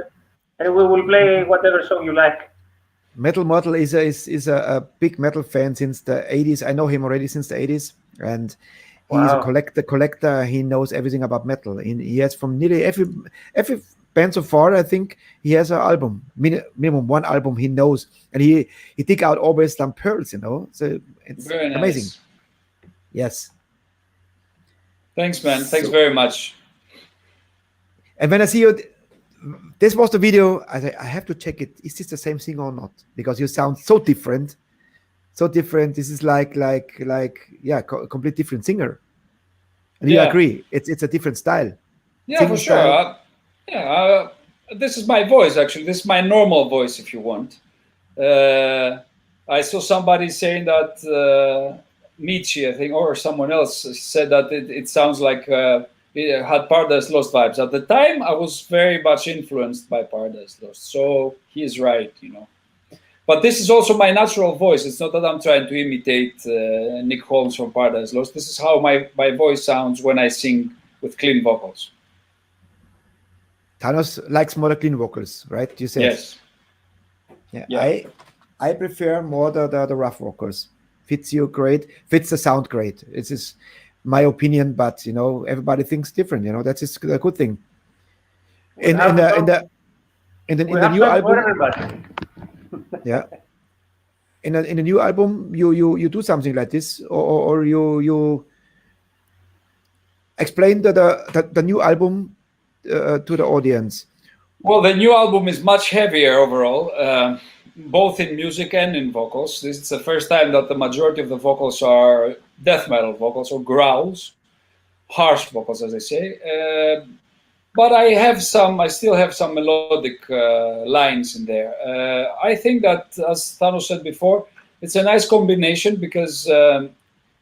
we will play whatever song you like. Metal Mortal is a big metal fan since the 80s. I know him already since the 80s, and he's a collector. He knows everything about metal. He has from nearly every band so far. I think he has an album, minimum one album he knows, and he dig out always some pearls. So it's Very nice. amazing. Yes. Thanks, man. Thanks very much. And when I see you, this was the video. I have to check it. Is this the same thing or not? Because you sound so different. So different. This is like a complete different singer. And you agree? It's a different style. Yeah, for sure. This is my voice, actually. This is my normal voice, if you want. I saw somebody saying that Michi, I think, or someone else said that it sounds like it had Paradise Lost vibes. At the time, I was very much influenced by Paradise Lost. So he is right, But this is also my natural voice. It's not that I'm trying to imitate Nick Holmes from Paradise Lost. This is how my voice sounds when I sing with clean vocals. Thanos likes more the clean vocals, right? You said. Yes. Yeah. I prefer more the rough vocals. Fits you great. Fits the sound great. It's just my opinion, but everybody thinks different. That's just a good thing. In the new album. Yeah. In the new album, you do something like this, or you explain the new album to the audience. Well, the new album is much heavier overall, both in music and in vocals. This is the first time that the majority of the vocals are death metal vocals or growls, harsh vocals, as I say. But I still have some melodic lines in there. I think that, as Thanos said before, it's a nice combination because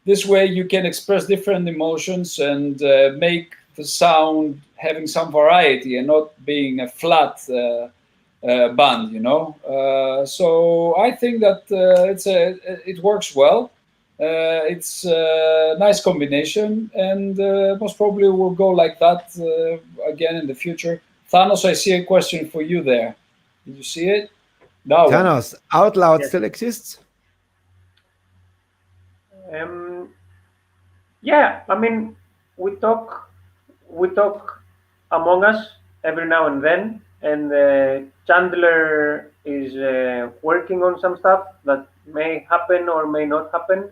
this way you can express different emotions and make the sound having some variety and not being a flat band, So I think that it works well. It's a nice combination, and most probably will go like that again in the future. Thanos, I see a question for you there. Did you see it? No. Thanos, Out Loud still exists? Yeah, I mean, we talk among us every now and then, and Chandler is working on some stuff that may happen or may not happen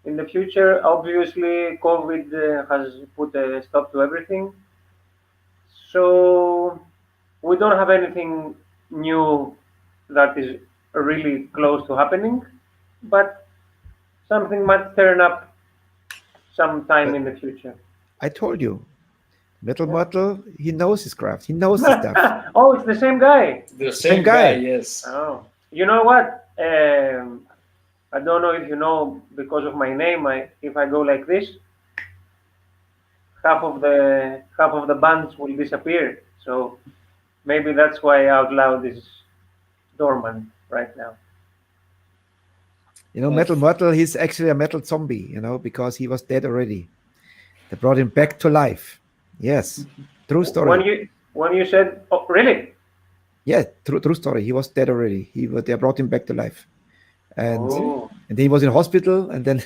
in the future. Obviously, COVID has put a stop to everything. So we don't have anything new that is really close to happening, but something might turn up sometime in the future. I told you. Metal Mortal, he knows his craft. He knows his stuff. Oh, it's the same guy. The same guy, yes. Oh, you know what? I don't know if you know, because of my name, if I go like this, half of the bands will disappear. So maybe that's why Out Loud is dormant right now. Metal Mortal, he's actually a metal zombie, because he was dead already. They brought him back to life. Yes, true story. when you said, "Oh, really?" Yeah, true story. He was dead already. They brought him back to life, and Oh. and then he was in hospital, and then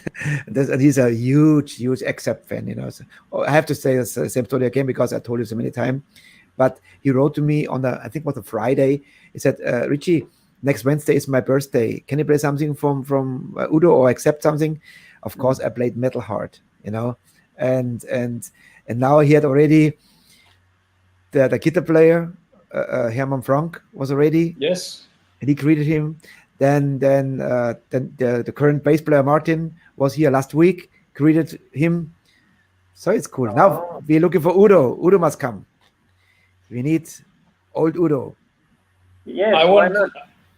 and he's a huge Accept fan, you know. So, I have to say the same story again because I told you so many times. But he wrote to me on I think it was a Friday. He said, Richie, next Wednesday is my birthday. Can you play something from Udo or accept something? Of course, I played Metal hard, you know, and now he had already the guitar player Hermann Frank was already, Yes. and he greeted him. Then the current bass player Martin was here last week, greeted him. So it's cool. Now Oh. we're looking for Udo. Udo must come. We need old Udo. Yes, I why want not?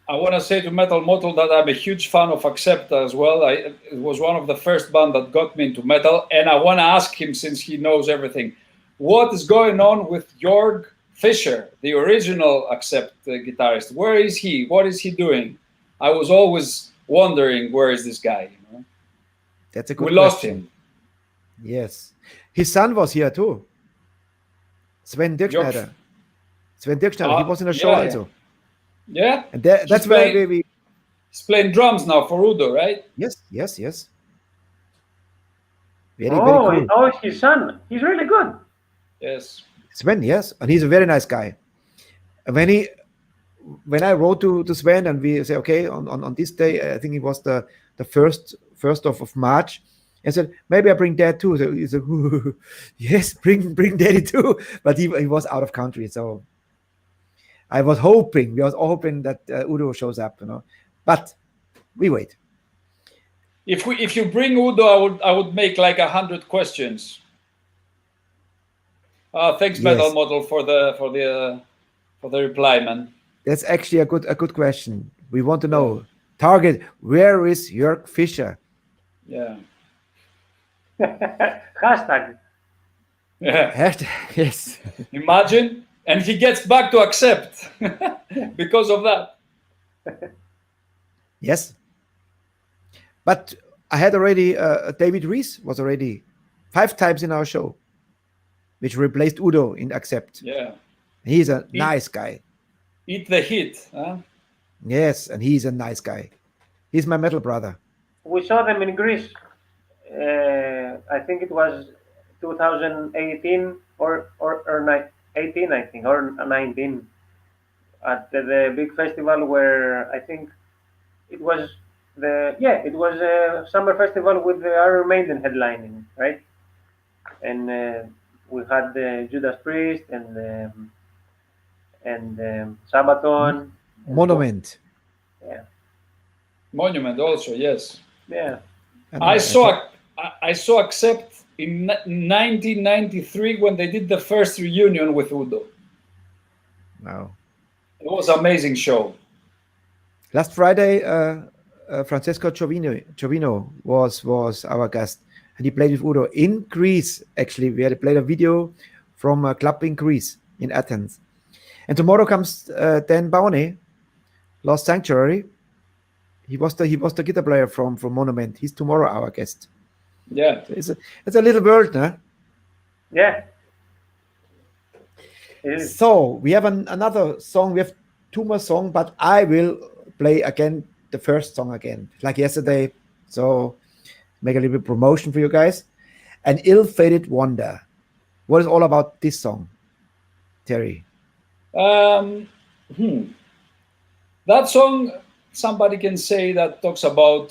I want to say to Metal Motel that I'm a huge fan of Accept as well. It was one of the first band that got me into metal, and I want to ask him, since he knows everything, what is going on with Jörg Fischer, the original Accept guitarist? Where is he? What is he doing? I was always wondering, where is this guy? You know? That's a good We lost question. him. Yes. His son was here too. Sven Dirkschneider. Sven Dirkschneider. He was in a show yeah. also. Yeah? And that's He's where playing- we He's playing drums now for Udo, right? yes. Very cool. Oh, it's his son. He's really good. Yes. Sven, yes. And he's a very nice guy. And when I wrote to Sven and we say, okay, on this day, I think it was the first of March, I said, maybe I bring Dad too. So he said, yes, bring Daddy too. But he was out of country, so we was hoping that Udo shows up, you know. But we wait. If you bring Udo, I would make like 100 questions. Thanks, Yes. Metal Model, for the reply, man. That's actually a good question. We want to know. Target, where is Jörg Fischer? Yeah. Hashtag. Yeah. Yes. Imagine, and he gets back to Accept because of that. Yes. But I had already, David Rees was already 5 times in our show, which replaced Udo in Accept. Yeah. He's a nice guy. Eat the heat. Huh? Yes, and he's a nice guy. He's my metal brother. We saw them in Greece. I think it was 2018 or 18, I think, or 19, at the big festival where I think it was a summer festival with the Iron Maiden headlining, right? And we had the Judas Priest and Sabaton. Monument. Yeah, Monument also, yes. yeah. And I saw Accept in 1993 when they did the first reunion with Udo. Wow. It was an amazing show. Last Friday, Francesco Ciovino was our guest, and he played with Udo in Greece. Actually, we had played a video from a club in Greece, in Athens. And tomorrow comes Dan Baone, Lost Sanctuary. He was the guitar player from Monument. He's tomorrow our guest. Yeah. So it's a little world, huh? Yeah. It is. So we have another song. We have 2 more songs, but I will play again the first song again, like yesterday. So make a little bit promotion for you guys. An Ill-Fated Wonder. What is all about this song, Terry? That song, somebody can say that talks about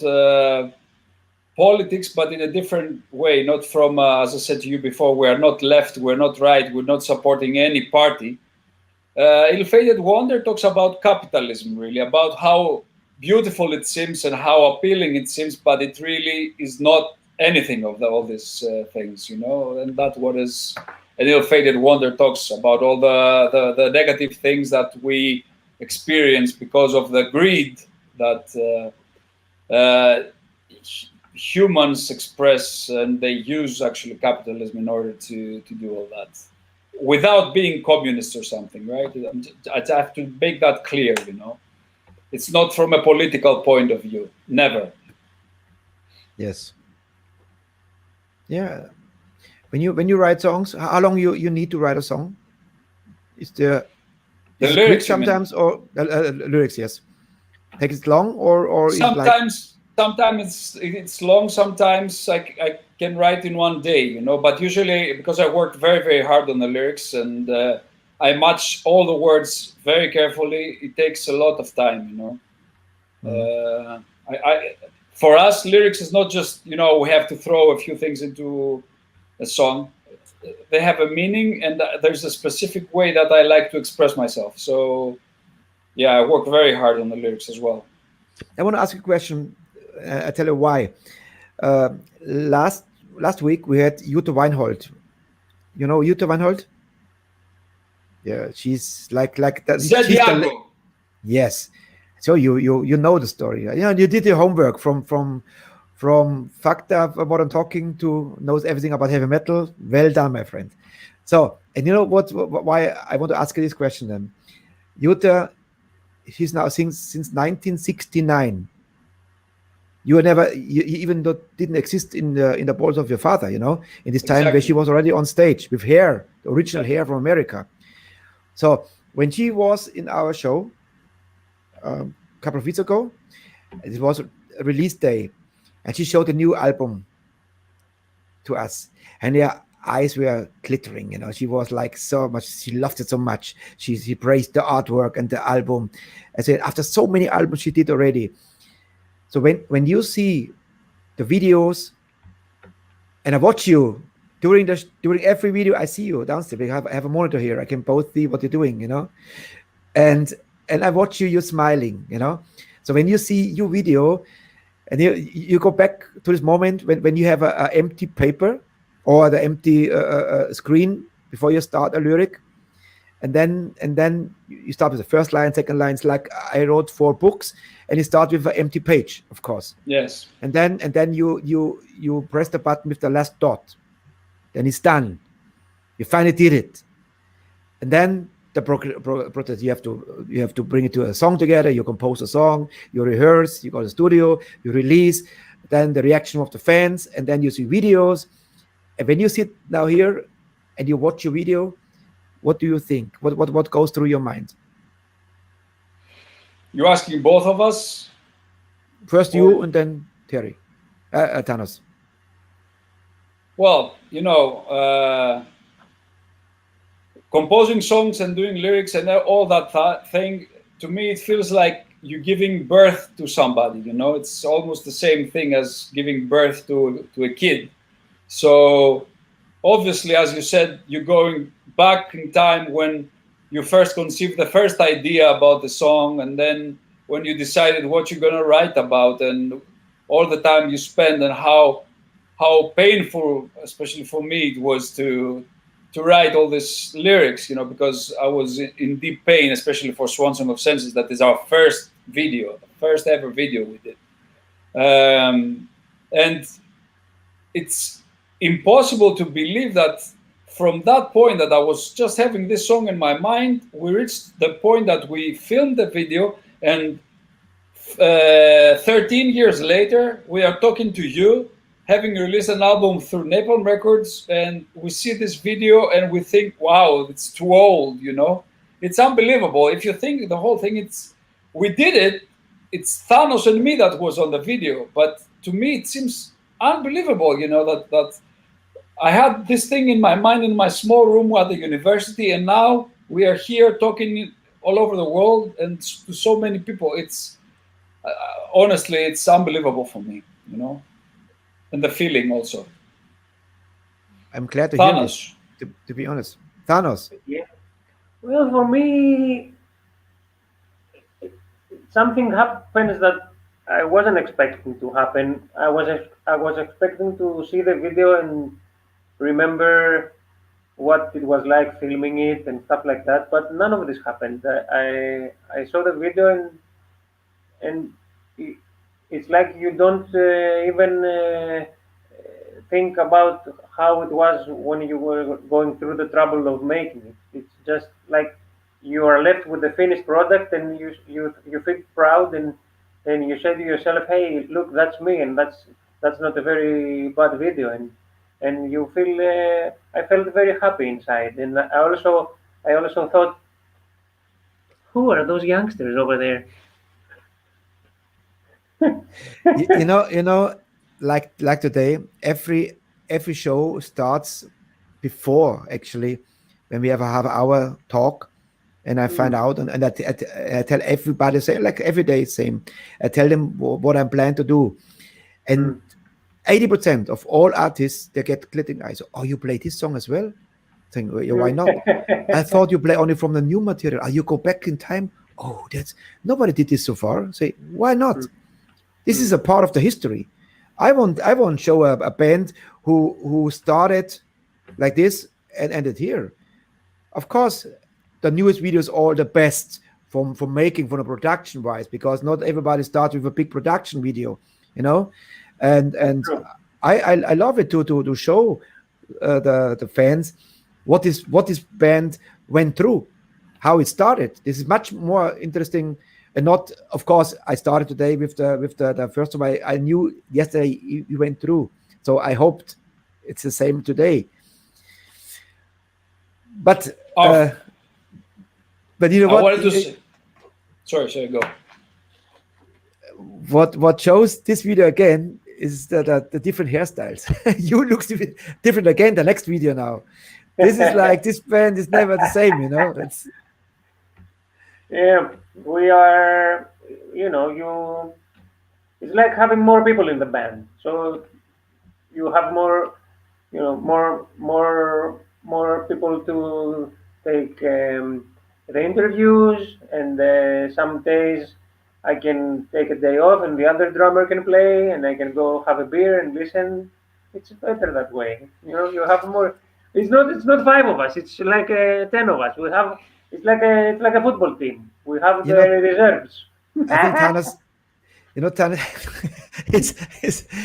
politics, but in a different way, not from, as I said to you before, we're not left, we're not right, we're not supporting any party. Ill-Fated Wonder talks about capitalism, really, about how beautiful it seems and how appealing it seems, but it really is not anything of all these things, you know, and that's what is an Ill-Fated Wonder talks about, all the negative things that we experience because of the greed that humans express, and they use actually capitalism in order to do all that without being communist or something, right? I have to make that clear, you know. It's not from a political point of view, never. Yes. Yeah. When you write songs, how long you need to write a song? Is there The is it quick lyrics, you mean? sometimes or lyrics? Yes. Takes it long or is like Sometimes it's long. Sometimes I can write in one day, you know. But usually, because I work very, very hard on the lyrics and I match all the words very carefully, it takes a lot of time, you know. For us, lyrics is not just, you know, we have to throw a few things into a song. They have a meaning, and there's a specific way that I like to express myself. So, yeah, I work very hard on the lyrics as well. I want to ask you a question. I tell you why. Last week we had Jutta Weinhold. You know Jutta Weinhold? Yeah, she's like that. Santiago. Yes. So you know the story. Yeah, you did your homework from fucked up what I'm talking to, knows everything about heavy metal. Well done, my friend. So, and you know why I want to ask you this question then. Jutta, she's now since 1969. You even though didn't exist in the balls of your father, you know, in this time where she was already on stage with hair, the original hair from America. So when she was in our show a couple of weeks ago, it was a release day, and she showed a new album to us, and her eyes were glittering. You know, she was like so much. She loved it so much. She praised the artwork and the album. I said after so many albums she did already. So when you see the videos, and I watch you during every video, I see you downstairs. I have a monitor here. I can both see what you're doing, you know, and I watch you. You're smiling, you know. So when you see your video, and you go back to this moment when you have a empty paper or the empty screen before you start a lyric, and then you start with the first line, second line. It's like I wrote 4 books, and you start with an empty page, of course. Yes. And then you press the button with the last dot. Then it's done. You finally did it. And then the process, you have to bring it to a song together. You compose a song, you rehearse, you go to the studio, you release. Then the reaction of the fans, and then you see videos. And when you sit now here and you watch your video, what do you think? What goes through your mind? You're asking both of us? First you, and then Terry. Thanos. Well, you know, composing songs and doing lyrics and all that thing, to me, it feels like you're giving birth to somebody, you know? It's almost the same thing as giving birth to a kid. So, obviously, as you said, you're going back in time when you first conceived the first idea about the song, and then when you decided what you're going to write about, and all the time you spend, and how painful, especially for me, it was to write all these lyrics, you know, because I was in deep pain, especially for Swan Song of Senses. That is our first video, the first ever video we did. And it's impossible to believe that from that point that I was just having this song in my mind, we reached the point that we filmed the video, and 13 years later, we are talking to you, having released an album through Napalm Records, and we see this video and we think, wow, it's too old, you know? It's unbelievable. If you think the whole thing, we did it, it's Thanos and me that was on the video, but to me it seems unbelievable, you know, that I had this thing in my mind in my small room at the university, and now we are here talking all over the world and to so many people. It's honestly, it's unbelievable for me, you know, and the feeling also. I'm glad to hear this, to be honest. Thanos. Yeah. Well, for me, something happens that I wasn't expecting to happen. I was expecting to see the video and remember what it was like filming it and stuff like that, but none of this happened. I saw the video and it's like you don't even think about how it was when you were going through the trouble of making it. It's just like you are left with the finished product, and you feel proud, and you say to yourself, "Hey, look, that's me," and that's not a very bad video, and you feel. I felt very happy inside, and I also I also thought, who are those youngsters over there? You know, like today, every show starts before actually when we ever have our talk, and I find out, and I tell everybody, say like every day same. I tell them what I'm planning to do, and 80% of all artists, they get glittering eyes. Oh, you play this song as well? Think, "Oh, yeah, why not? I thought you play only from the new material. You go back in time. Oh, that's nobody did this so far. Say, why not? This is a part of the history. I won't show a band who started like this and ended here. Of course, the newest videos are the best from making, from the production wise, because not everybody starts with a big production video, you know. And I love it to show the fans what this band went through, how it started. This is much more interesting, and not, of course, I started today with the first one I knew yesterday you went through. So I hoped it's the same today. But you know I what? wanted to say, sorry, go. What shows this video again is the different hairstyles. You look different again the next video now. This is like, this band is never the same, you know. Yeah, we are, you know, it's like having more people in the band. So you have more, you know, more people to take the interviews, and some days I can take a day off and the other drummer can play, and I can go have a beer and listen. It's better that way. You know, you have more. It's not 5 of us. It's like 10 of us. We have. It's like a football team. We have the reserves. I think Thanos, you know, Thanos,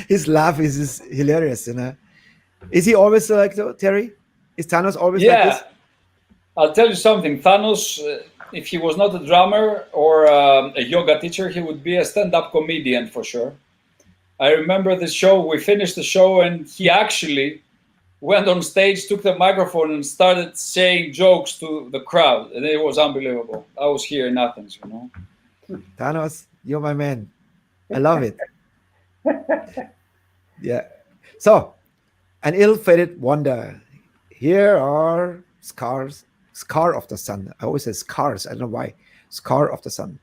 his laugh is hilarious. You know, is he always like that, Terry? Is Thanos always like this? I'll tell you something. Thanos, if he was not a drummer or a yoga teacher, he would be a stand-up comedian for sure. I remember the show. We finished the show, and he actually went on stage, took the microphone, and started saying jokes to the crowd, and it was unbelievable. I was here in Athens, you know. Thanos, you're my man. I love it. Yeah. So, an ill-fated wonder. Here are scars. Scar of the sun. I always say scars. I don't know why. Scar of the sun.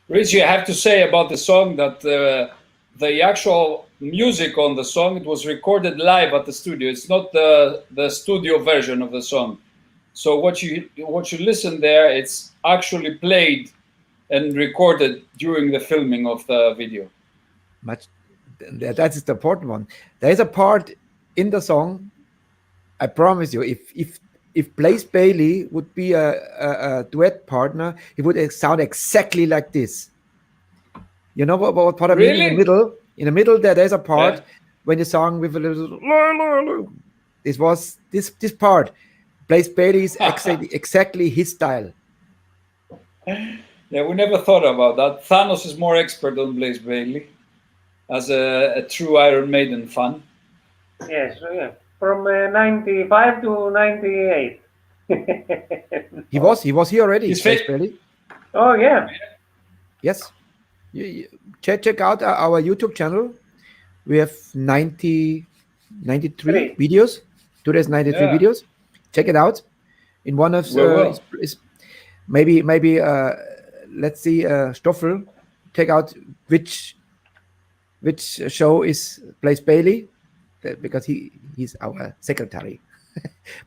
Richie, I have to say about the song that the actual music on the song, it was recorded live at the studio. It's not the studio version of the song. So what you listen there, it's actually played and recorded during the filming of the video. That is the important one. There is a part in the song. I promise you, if Blaze Bayley would be a duet partner, he would sound exactly like this. You know what I mean? Really? In the middle there's a part when you song with a little. This was this part. Blaze Bayley is exactly his style. Yeah, we never thought about that. Thanos is more expert on Blaze Bayley as a true Iron Maiden fan. Yes, yeah. From 95 to 98. He was here already. He's Blaze fit. Bayley. Oh, yeah. Yes. Check out our YouTube channel. We have 93 videos. Today's 93 Yeah. videos. Check it out. In one of maybe let's see Stoffel. Check out which show is Blaze Bayley, because he's our secretary,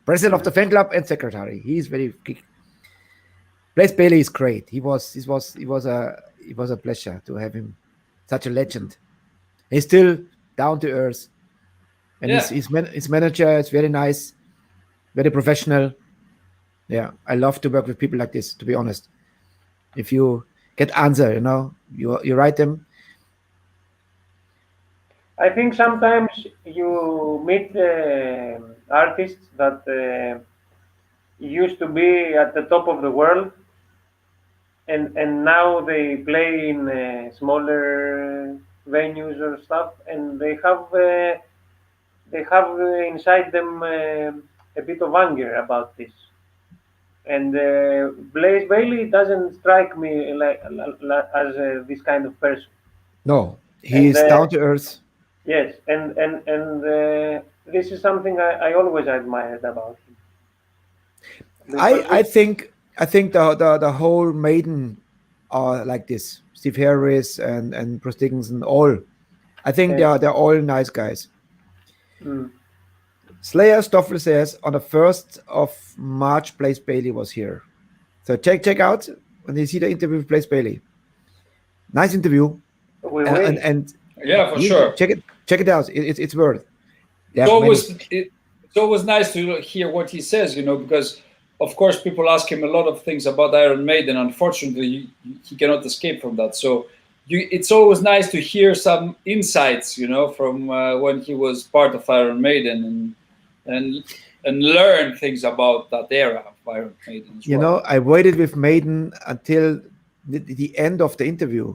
president of the fan club and secretary. He's very kick. Blaze Bayley is great. It was a pleasure to have him, such a legend. He's still down to earth, and his manager is very nice, very professional. Yeah, I love to work with people like this, to be honest. If you get answer, you write them. I think sometimes you meet artists that used to be at the top of the world, and now they play in smaller venues or stuff, and they have inside them a bit of anger about this. And Blaze Bayley doesn't strike me like as this kind of person. No, he is down to earth. Yes, and this is something I always admired about him. I think the whole Maiden are like this. Steve Harris and Bruce Dickinson, all. I think they're all nice guys. Mm. Slayer Stoffel says on the 1st of March, Blaze Bayley was here. So check out when you see the interview with Blaze Bayley. Nice interview. And yeah, for sure. Check it out. It's worth. It's always nice to hear what he says, because of course people ask him a lot of things about Iron Maiden. Unfortunately, he cannot escape from that. So it's always nice to hear some insights, from when he was part of Iron Maiden and learn things about that era of Iron Maiden as well. I waited with Maiden until the end of the interview.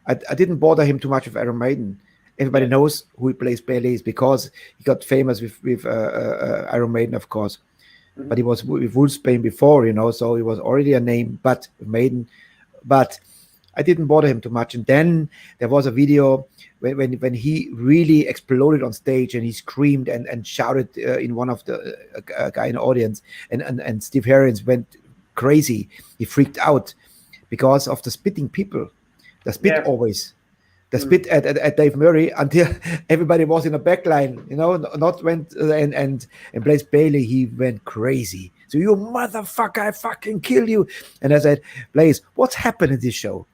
I didn't bother him too much with Iron Maiden. Everybody knows who Blaze Bayley is because he got famous with Iron Maiden, of course. Mm-hmm. But he was with Wolfsbane before, so he was already a name, but with Maiden. But I didn't bother him too much. And then there was a video when he really exploded on stage and he screamed and shouted in one of the guy in the audience. And Steve Harris went crazy. He freaked out because of the spitting people. The spit always. The spit at Dave Murray until everybody was in a back line, not went and Blaze Bayley, he went crazy. So you motherfucker, I fucking kill you. And I said, Blaze, what's happened in this show?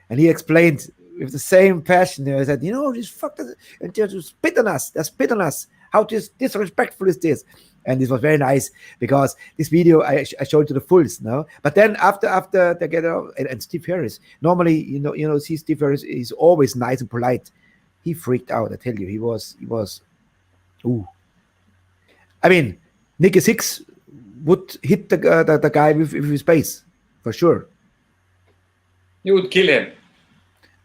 And he explained with the same passion. I said, this fuck, and they spit on us. They spit on us. How disrespectful is this? And this was very nice because this video I showed to the fulls now. But then after they get out, and Steve Harris, normally see Steve Harris is always nice and polite. He freaked out. I tell you, he was. Ooh. I mean, Nicky Six would hit the guy with his bass for sure. You would kill him.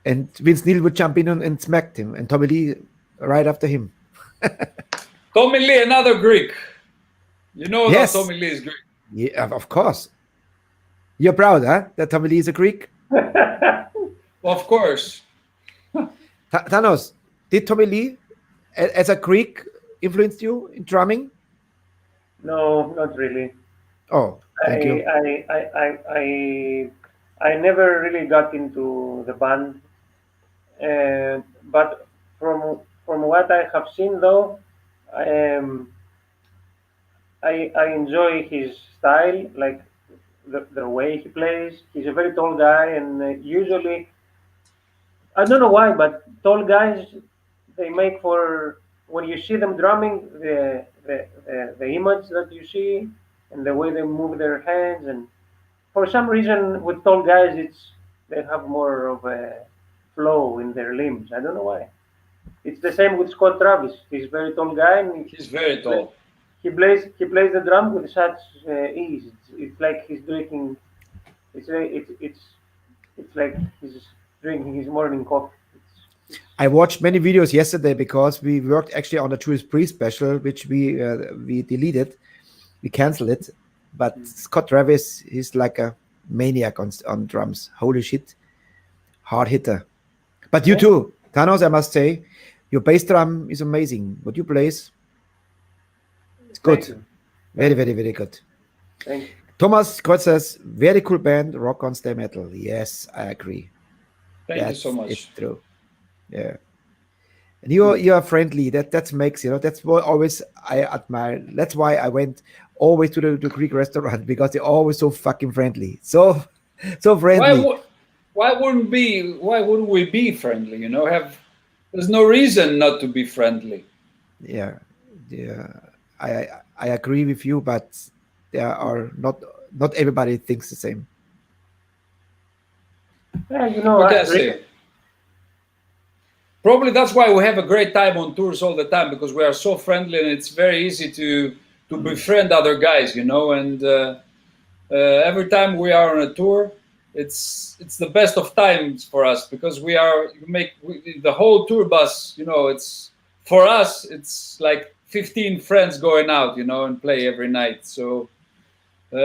And Vince Neil would jump in and smack him, and Tommy Lee right after him. Tommy Lee, another Greek. Yes. That Tommy Lee is Greek. Yeah, of course. You're proud, huh? That Tommy Lee is a Greek? Of course. Thanos, did Tommy Lee, as a Greek, influence you in drumming? No, not really. Oh, thank you. I never really got into the band, but from what I have seen though, um, I enjoy his style, like the way he plays. He's a very tall guy, and usually I don't know why, but tall guys they make for when you see them drumming the image that you see and the way they move their hands, and for some reason with tall guys it's they have more of a flow in their limbs. I don't know why. It's the same with Scott Travis. He's a very tall guy, and He's very tall. he plays the drum with such ease. It's like he's drinking. It's like he's drinking his morning coffee. I watched many videos yesterday because we worked actually on a Judas Priest special, which we deleted, we canceled it. But Scott Travis is like a maniac on drums. Holy shit, hard hitter. But you too, Thanos. I must say, your bass drum is amazing. What you play, it's good. Thank you. Very, very, very good. Thank you. Thomas Kreuz says, very cool band, rock on stay metal. Yes, I agree. Thank you so much. It's true. Yeah. And you're friendly. That makes, that's what always I admire. That's why I went always to the Greek restaurant, because they're always so fucking friendly. So friendly. Why wouldn't we be friendly? There's no reason not to be friendly. Yeah. I agree with you, but there are not everybody thinks the same. Yeah, What can I say? Probably that's why we have a great time on tours all the time, because we are so friendly and it's very easy to befriend other guys, and every time we are on a tour, it's the best of times for us, because the whole tour bus, it's for us, it's like 15 friends going out, and play every night. So we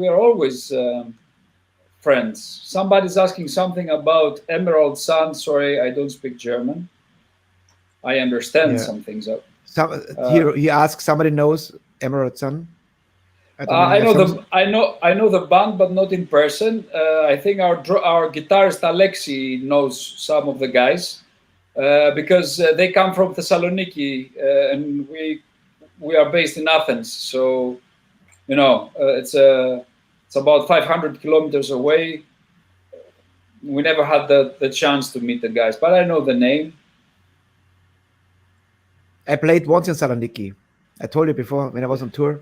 are always friends. Somebody's asking something about Emerald Sun. Sorry, I don't speak German. I understand some things. He asks, somebody knows Emerald Sun? I know the band, but not in person. I think our guitarist Alexi knows some of the guys, because they come from Thessaloniki, and we are based in Athens. So, it's about 500 kilometers away. We never had the chance to meet the guys, but I know the name. I played once in Saloniki. I told you before when I was on tour.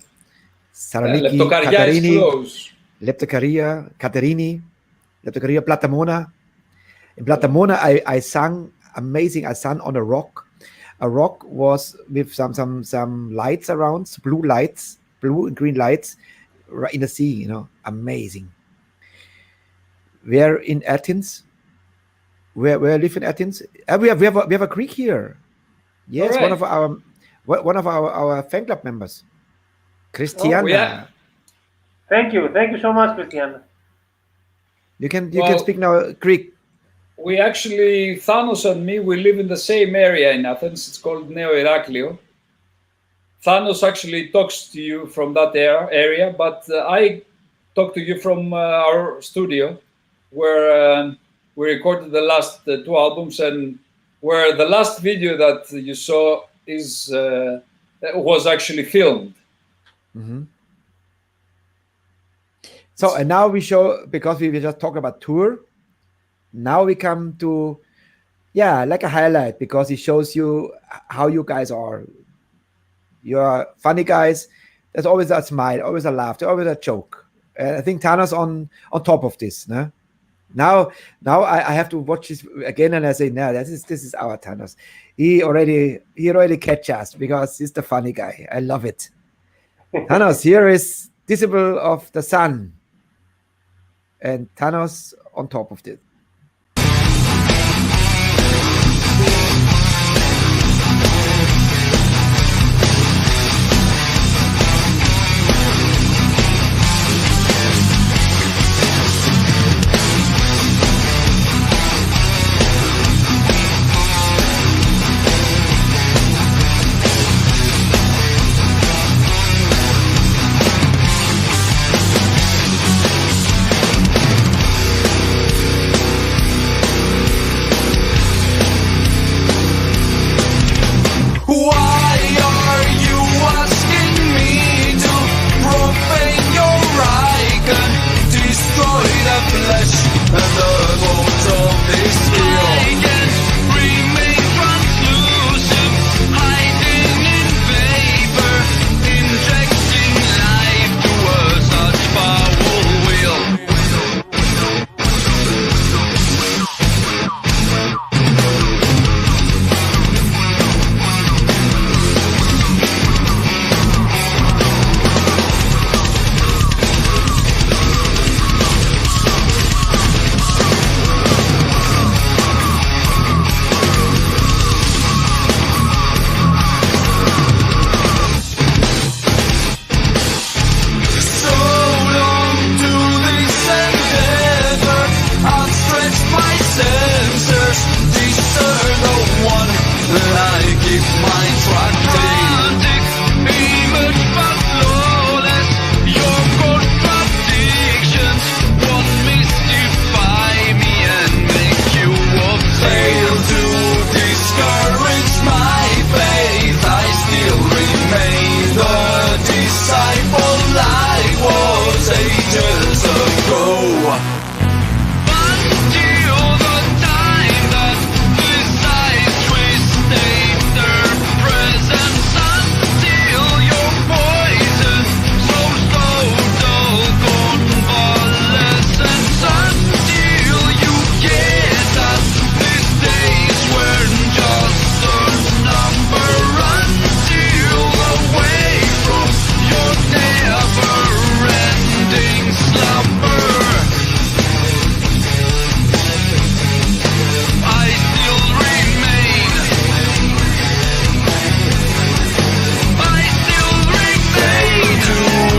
Saloniki, Leptokaria is close. Leptokaria, Katerini, Leptokaria, Platamona. In Platamona, I sang amazing. I sang on a rock. A rock was with some lights around, blue and green lights, right in the sea. Amazing. We're in Athens. Where I live in Athens. We have a Greek here. Yes, right. one of our fan club members, Christiana. Oh, yeah. Thank you so much, Christiana. You can speak now Greek. We actually, Thanos and me, we live in the same area in Athens. It's called Neo Iraklio. Thanos actually talks to you from that area, but I talk to you from our studio, where we recorded the last 2 albums, and where the last video that you saw was actually filmed. Mm-hmm. So, and now we show, because we just talk about tour, now we come to, like a highlight, because it shows you how you guys are. You're funny guys. There's always a smile, always a laugh, there's always a joke. And I think Tana's on top of this. No? Now I have to watch this again, and I say, no, this is our Thanos. He already catch us, because he's the funny guy. I love it. Thanos, here is Disciple of the Sun, and Thanos on top of it. keep my track image but flawless. Your contradictions won't mystify me and make you fail to discourage my faith. I still remain the disciple I was ages ago. Until the time that this eyes twist their presence, until your poison so slow, dull convalescence, until you get that these days weren't just a number, until away from your never-ending slumber. I still remain. To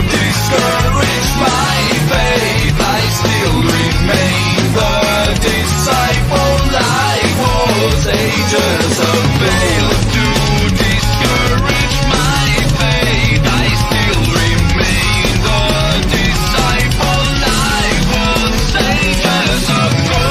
discourage my faith, I still remain the disciple I was ages ago. To discourage my faith, I still remain the disciple I was ages ago.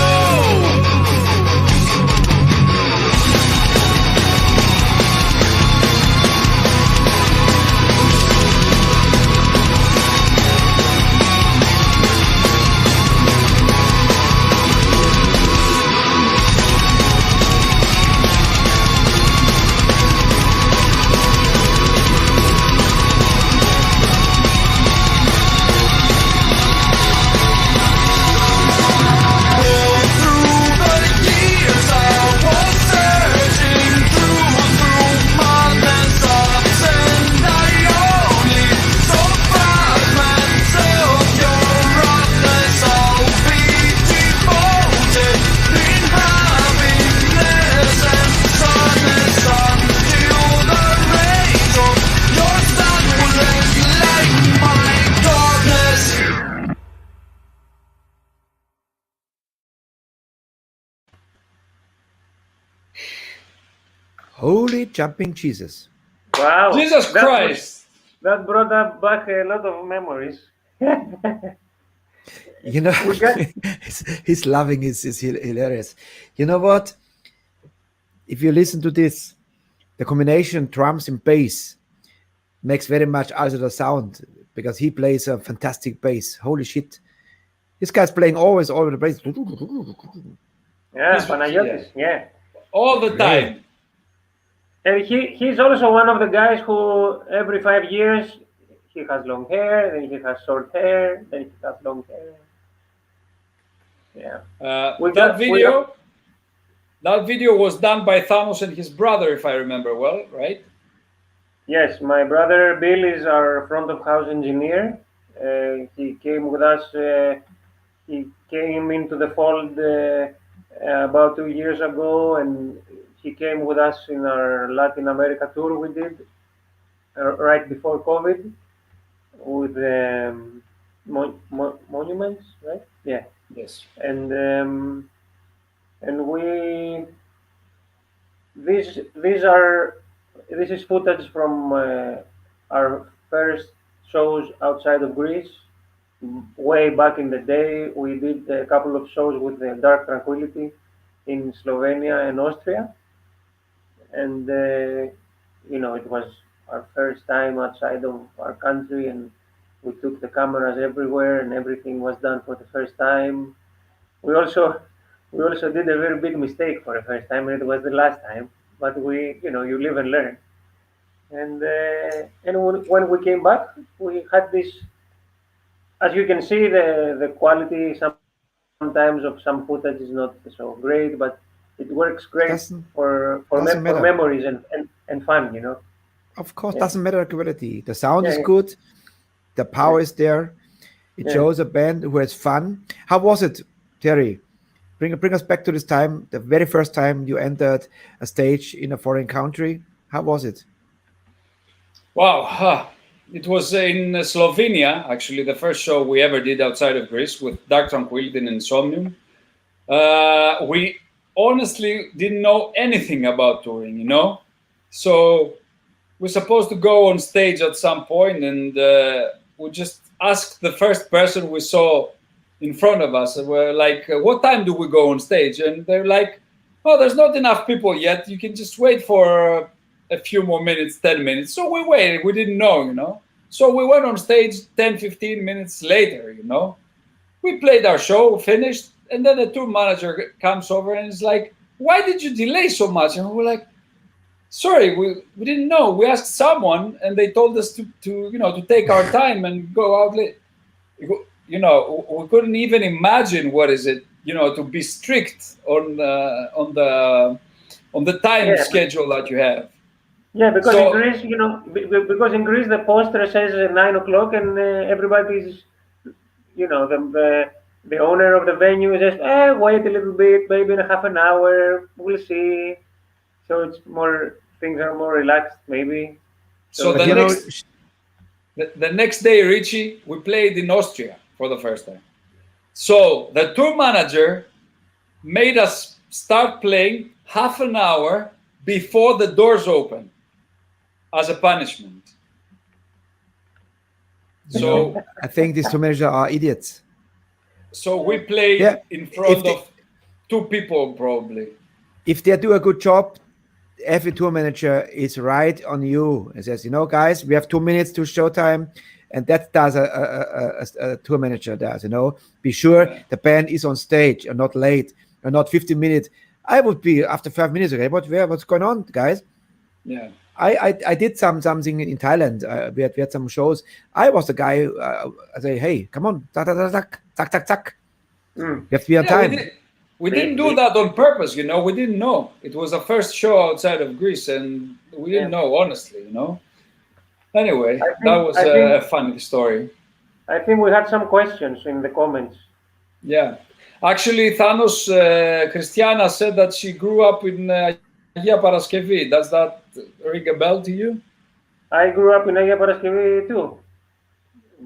Holy jumping Jesus. Wow. Jesus That Christ. that brought up back a lot of memories. You know, We got- his laughing is hilarious. You know what? If you listen to this, the combination drums and bass makes very much also the sound because he plays a fantastic bass. Holy shit. This guy's playing always all over the bass. Yeah, He's- Panayotis. Yeah. All the time. And he's also one of the guys who every 5 years he has long hair, then he has short hair, then he has long hair. Yeah. We That got- video was done by Thanos and his brother, if I remember well, right? Yes, my brother Bill is our front of house engineer. He came with us. He came into the fold about 2 years ago, and he came with us in our Latin America tour we did right before COVID with monuments, right? Yeah, Yes. and we this is footage from our first shows outside of Greece. Way back in the day, we did a couple of shows with the Dark Tranquility in Slovenia and Austria, and it was our first time outside of our country, and we took the cameras everywhere, and everything was done for the first time. We also did a very big mistake for the first time, and it was the last time. But you live and learn. And when we came back, we had this. As you can see, the quality sometimes of some footage is not so great, but it works great for doesn't matter. memories and fun, Of course, Yeah. doesn't matter the quality. The sound is Yeah. good. The power is there. It Yeah. shows a band who has fun. How was it, Terry? Bring us back to this time, the very first time you entered a stage in a foreign country. How was it? Wow. It was in Slovenia, actually, the first show we ever did outside of Greece with Dark Tranquility and Insomnium. We honestly didn't know anything about touring, So we're supposed to go on stage at some point, and we just asked the first person we saw in front of us, and we're like, what time do we go on stage? And they're like, oh, there's not enough people yet. You can just wait for a few more minutes, 10 minutes. So we waited. We didn't know, you know. So we went on stage 10, 15 minutes later, you know. We played our show, finished, and then the tour manager comes over and is like, why did you delay so much? And we're like, sorry, we didn't know. We asked someone, and they told us to you know, to take our time and go out late. You know, we couldn't even imagine what is it, you know, to be strict on the time schedule that you have. Yeah, because So- in Greece, you know, because in Greece the poster says 9 o'clock, and everybody's, you know, the owner of the venue says, wait a little bit, maybe in a half an hour, we'll see. So it's more, things are more relaxed, maybe. So But the you know, the next day, Richie, we played in Austria for the first time. So the tour manager made us start playing half an hour before the doors open as a punishment. So, I think these two managers are idiots. so we played Yeah, in front if they- of 2 people probably. If they do a good job, every tour manager is right on you and says, you know, guys, we have 2 minutes to showtime, and that does a tour manager does. You know, be sure the band is on stage and not late and not 15 minutes. I would be after 5 minutes. Okay, what's going on, guys? Yeah. I did something in Thailand. We had some shows. I was the guy. I say, hey, come on, tak tak tak tak. Mm. You have to be on Yeah, time. we didn't do that on purpose, you know. We didn't know. It was the first show outside of Greece, and we didn't know, honestly, you know. Anyway, that was a funny story. I think we had some questions in the comments. Yeah. Actually, Thanos Christiana said that she grew up in Agia Paraskevi. Does that ring a bell to you? I grew up in Agia Paraskevi too,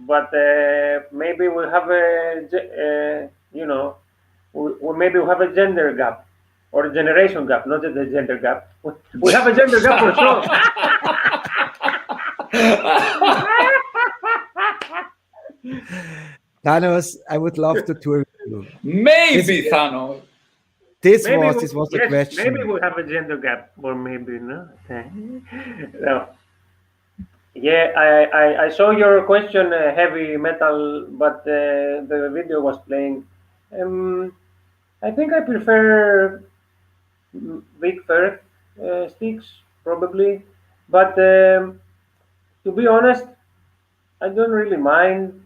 but maybe we have you know, maybe we have a gender gap or a generation gap, not just a gender gap. We have a gender gap for sure. Thanos, I would love to tour with you. Maybe, Thanos. This Maybe was the yes, question. maybe we have a gender gap, or maybe no. No. Yeah, I saw your question, heavy metal, but the video was playing. I think I prefer big fur sticks, probably, but to be honest, I don't really mind.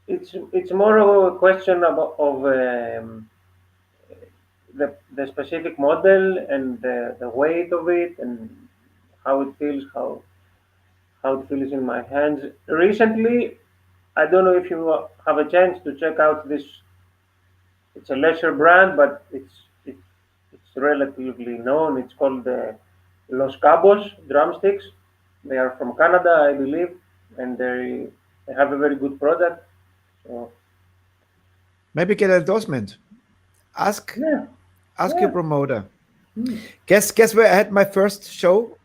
It's more of a question of the specific model and the weight of it and how it feels, how it feels in my hands. Recently, I don't know if you have a chance to check out this. It's a lesser brand, but it's relatively known. It's called the Los Cabos drumsticks. They are from Canada, I believe, and they have a very good product. So Maybe get an endorsement. Ask yeah, your promoter. Guess where I had my first show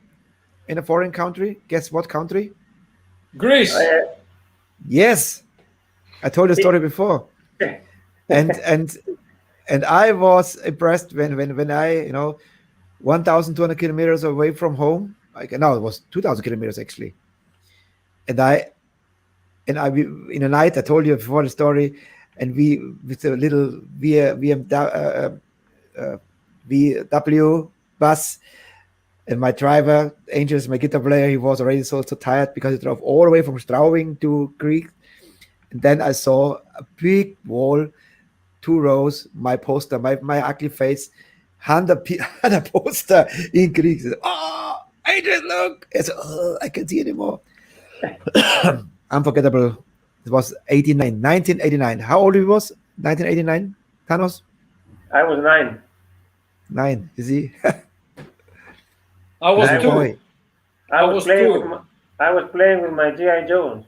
in a foreign country? Guess what country? Greece. Yes, I told the story before, and I was impressed when I 1,200 kilometers away from home. No, it was 2,000 kilometers actually, and I in the night I told you before the story, and we with a little VW bus. And my driver, Angel, is my guitar player. He was already so tired because he drove all the way from Straubing to Greece. And then I saw a big wall, 2 rows, my poster, my ugly face, hand a poster in Greek. Said, oh, Angel, look! I said, oh, I can't see anymore. Unforgettable. It was 1989. How old he was? 1989, Thanos? I was 9. 9, you see? I was I 2. Boy. I was playing 2. I was playing with my G.I. Jones.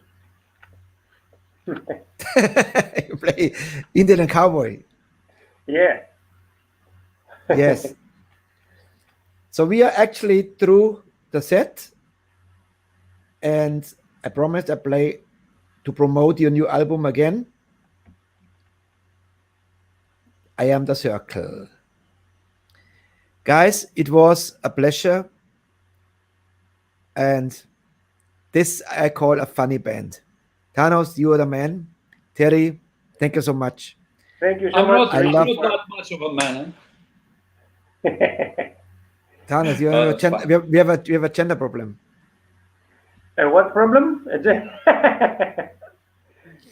You play Indian Cowboy. Yeah. Yes. So we are actually through the set, and I promised I play to promote your new album again. I Am the Circle. Guys, it was a pleasure, and this I call a funny band. Thanos, you are the man. Terry, thank you so much. Thank you so I'm much. not, I I'm love- not that much of a man. Thanos, you have That's fine. we have a gender problem. And what problem?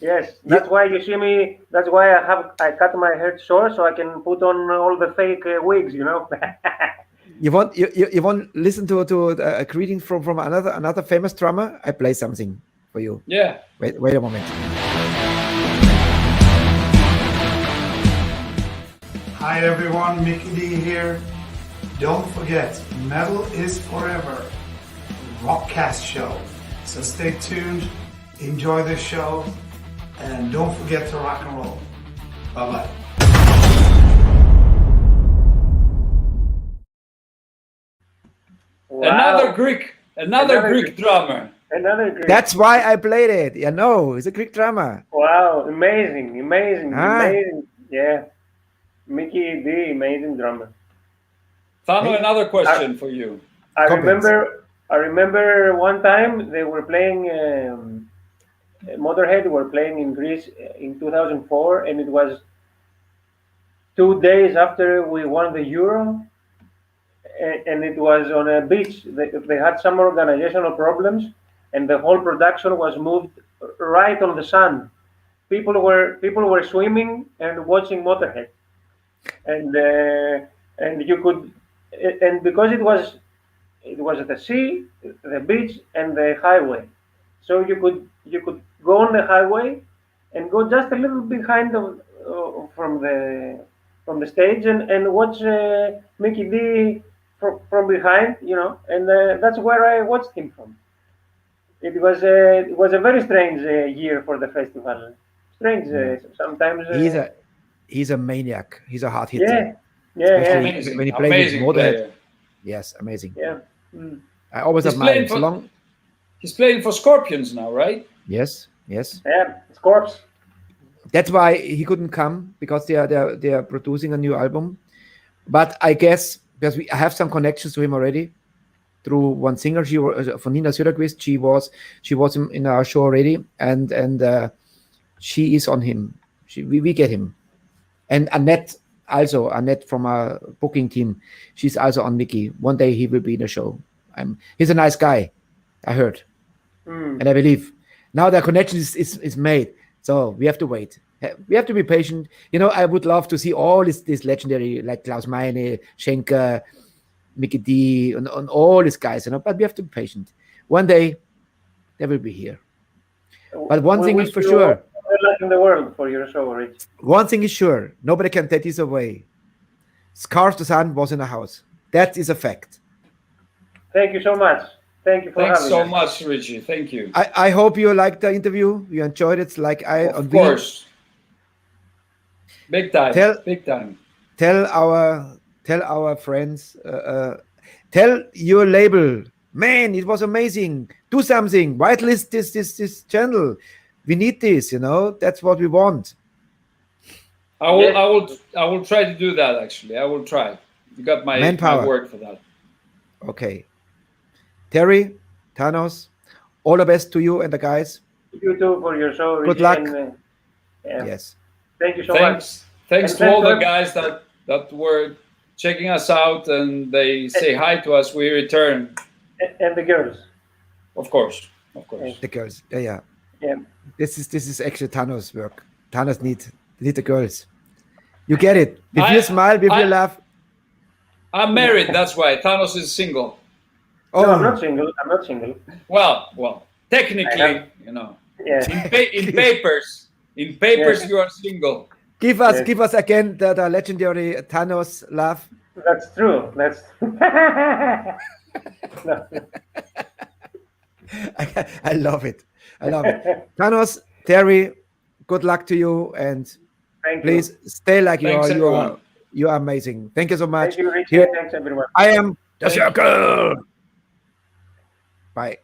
Yes, that's why you see me. That's why I cut my hair short so I can put on all the fake wigs. You know. You want listen to a greeting from another famous drummer? I play something for you. Yeah. Wait a moment. Hi everyone, Mickey D here. Don't forget, metal is forever. Rockcast Show. So stay tuned, enjoy the show, and don't forget to rock and roll. Bye bye. Another Greek drummer. Another Greek. That's why I played it. Yeah, no, he's a Greek drummer. Wow, amazing. Ah. Amazing. Yeah, Mickey D, amazing drummer. Thano, Hey. another question for you. I Comments. remember one time they were playing. Motorhead were playing in Greece in 2004, and it was 2 days after we won the Euro, and it was on a beach. They had some organizational problems, and the whole production was moved right on the sun. People were swimming and watching Motorhead, and you could, and because it was at the sea, the beach, and the highway, so you could go on the highway and go just a little behind from the stage and watch Mickey D from behind, you know, and that's where I watched him from. It was a very strange year for the festival. Strange sometimes. He's a maniac. He's a hard hitter. Yeah. Especially Amazing. when he played with Amazing Motorhead. player. Yes, amazing. Yeah. Mm. I always He's admire playing him. So for- long. He's playing for Scorpions now, right? Yes. Yeah, it's corpse. That's why he couldn't come, because they are producing a new album. But I guess because I have some connections to him already through one singer. She was for Nina Söderqvist. She was in our show already, and she is on him. We get him, and Annette from our booking team. She's also on Mickey. One day he will be in the show. He's a nice guy, I heard, and I believe. Now the connection is made, so we have to wait. We have to be patient. You know, I would love to see all this legendary, like Klaus Meine, Schenker, Mickey D, and all these guys, you know, but we have to be patient. One day, they will be here. But one We thing wish is for you sure. all the luck in the world for your show, Rich. One thing is sure. Nobody can take this away. Scarf the Sun was in the house. That is a fact. Thank you so much. Thank you for Thanks having so us. much, Richie. Thank you. I hope you liked the interview. You enjoyed it like I. Of course. Big time. Big time. Tell our friends. Tell your label, man. It was amazing. Do something. Whitelist this channel. We need this. You know, that's what we want. I will try to do that. Actually, I will try. You got my Manpower. word for that. Okay. Terry, Thanos, all the best to you and the guys. You too for your show, Rich. Good luck. And, yeah. Yes. Thank you so much. Thanks And to all the thanks guys that were checking us out, and they say hi to us. We return, And the girls. of course. The girls. Yeah. Yeah. This is actually Thanos' work. Thanos need the girls. You get it. If you smile, if you laugh. I'm married. That's why Thanos is single. Oh, No, I'm not single. Well, technically, you know, Yeah. in papers, Yeah. you are single. give us again the legendary Thanos laugh. That's true. That's no. I love it. Thanos, Terry, good luck to you, and Thank please stay like you Thanks, are. everyone. You are amazing. Thank you so you. much. Thank you, Richie. Here- Thanks, everyone. I am the Thank you. circle. Bye.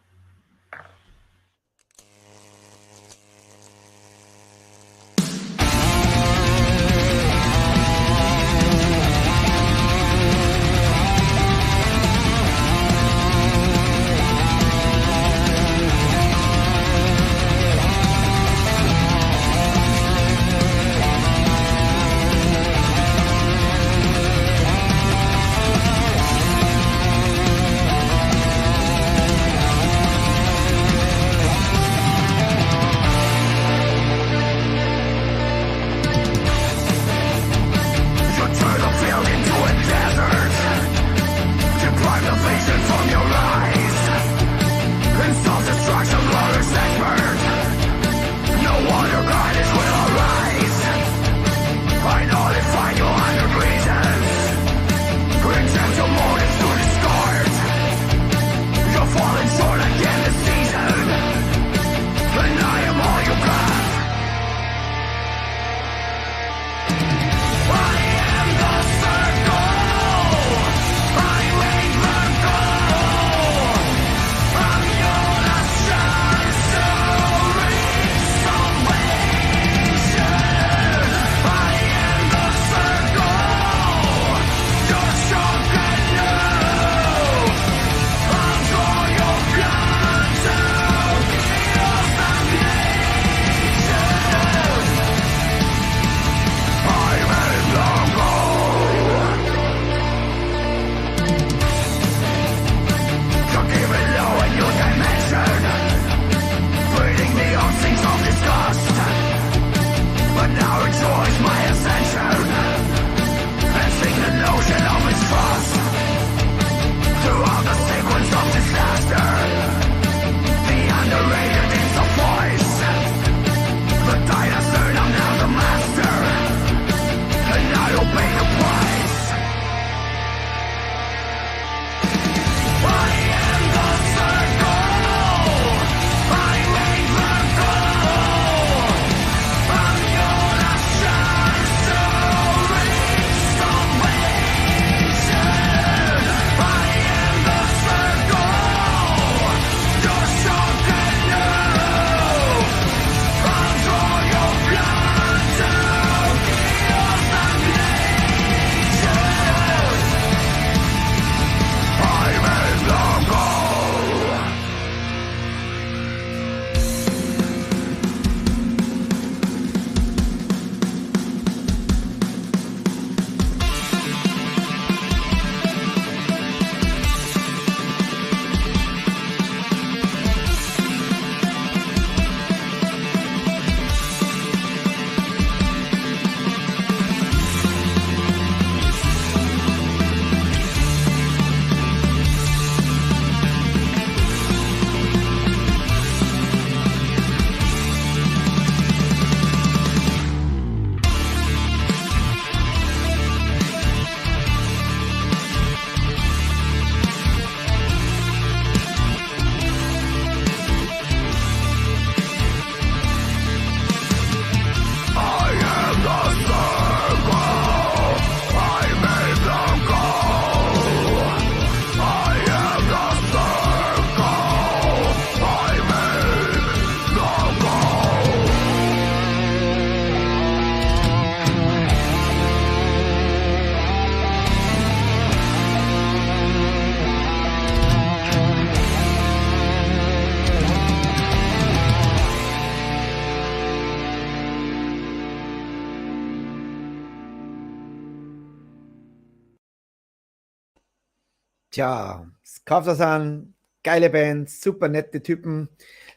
Tja, Skavsasan, geile Band, super nette Typen,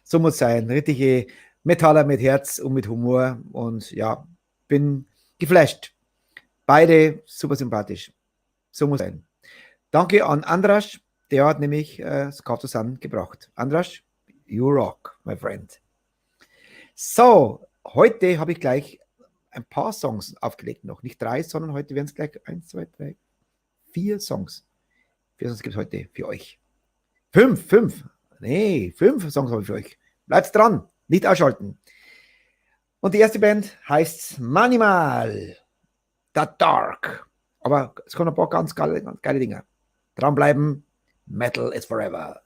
so muss sein, richtige Metaller mit Herz und mit Humor und ja, bin geflasht. Beide super sympathisch, so muss sein. Danke an Andras, der hat nämlich Skavsasan gebracht. Andras, you rock, my friend. So, heute habe ich gleich ein paar Songs aufgelegt noch, nicht 3, sondern heute werden es gleich 1, 2, 3, 4 Songs. 4 Songs gibt es heute für euch. 5 Songs habe ich für euch. Bleibt dran, nicht ausschalten. Und die erste Band heißt Manimal, The Dark. Aber es kommen ein paar ganz geile Dinge. Dranbleiben, Metal is forever.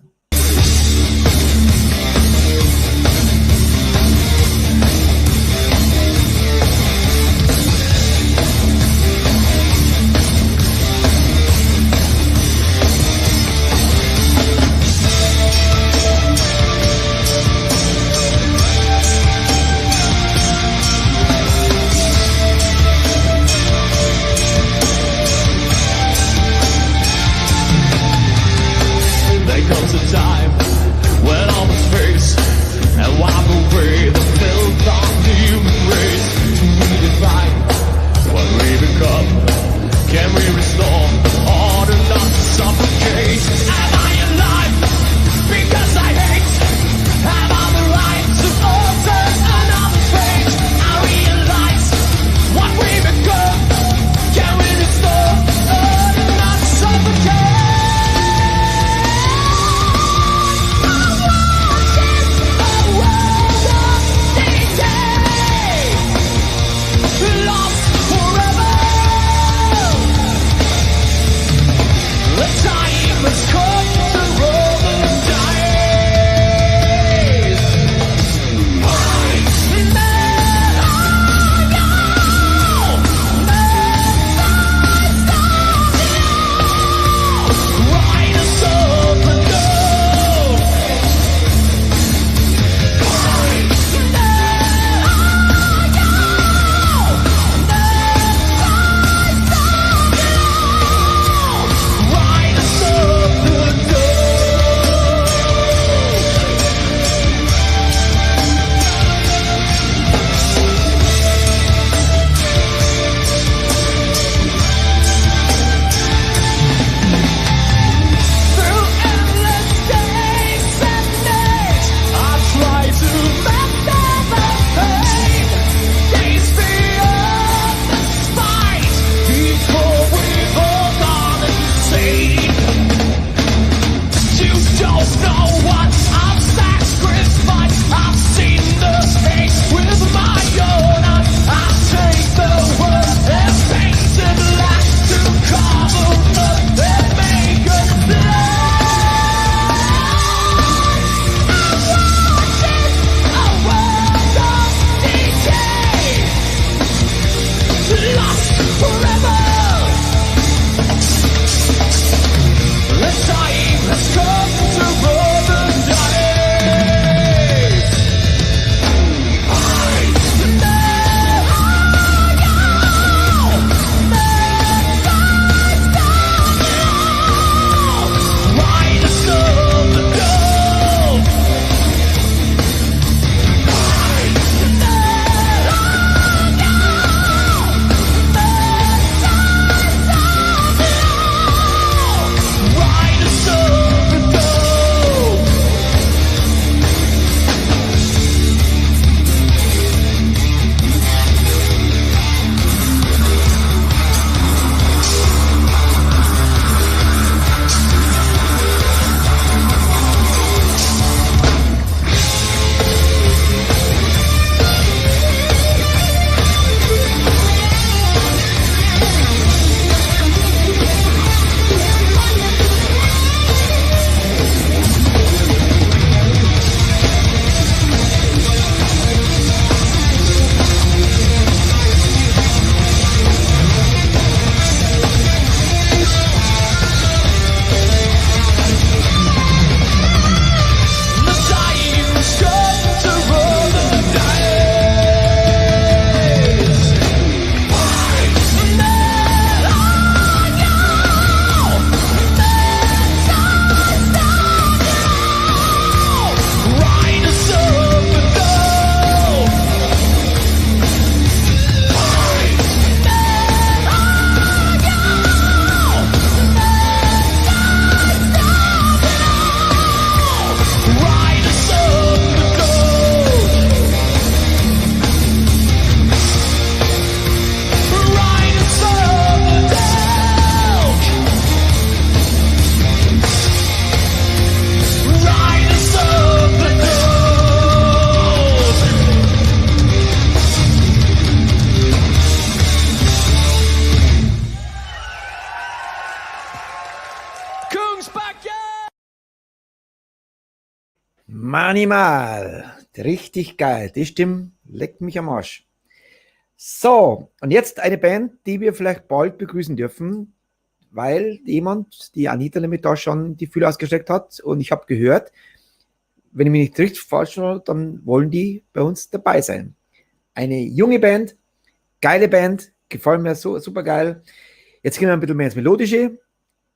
Manimal. Richtig geil. Die Stimme leckt mich am Arsch. So, und jetzt eine Band, die wir vielleicht bald begrüßen dürfen, weil jemand, die Anita nämlich da schon die Fühler ausgestreckt hat und ich habe gehört, wenn ich mich nicht richtig falsch habe, dann wollen die bei uns dabei sein. Eine junge Band, geile Band, gefallen mir so super geil. Jetzt gehen wir ein bisschen mehr ins Melodische,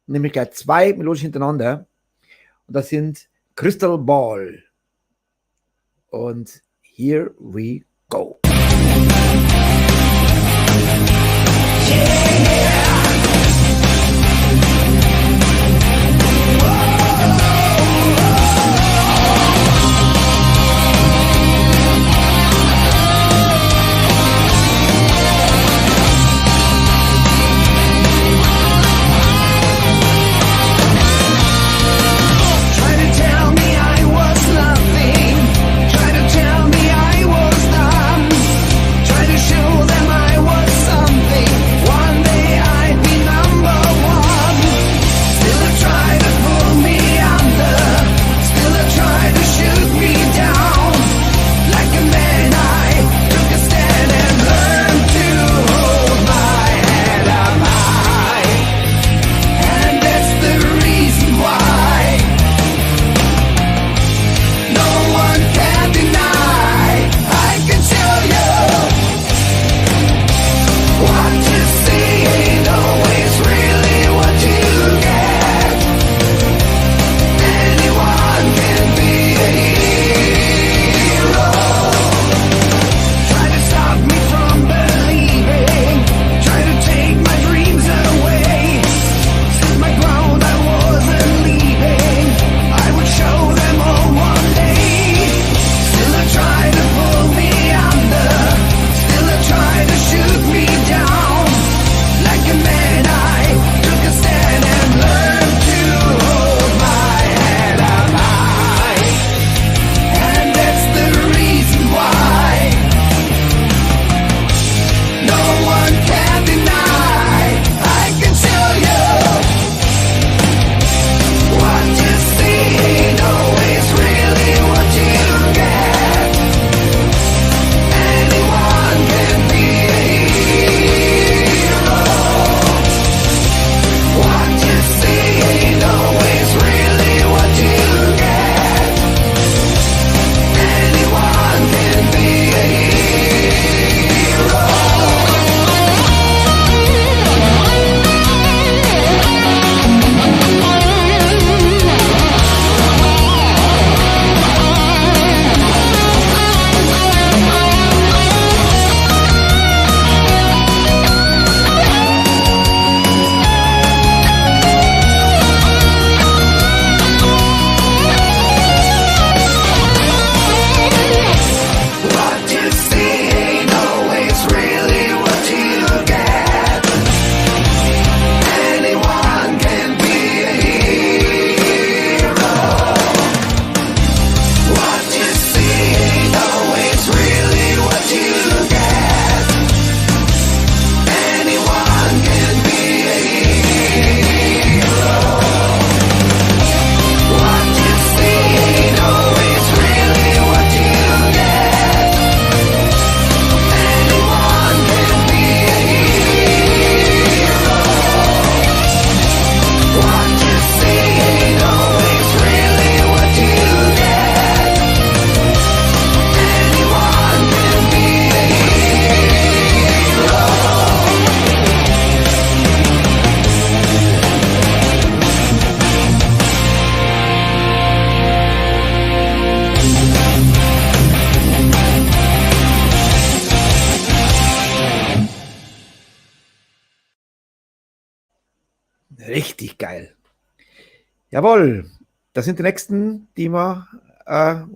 nämlich gleich 2 melodische hintereinander. Und das sind Crystal Ball. Und here we go. Richtig geil. Jawohl, das sind die nächsten, die wir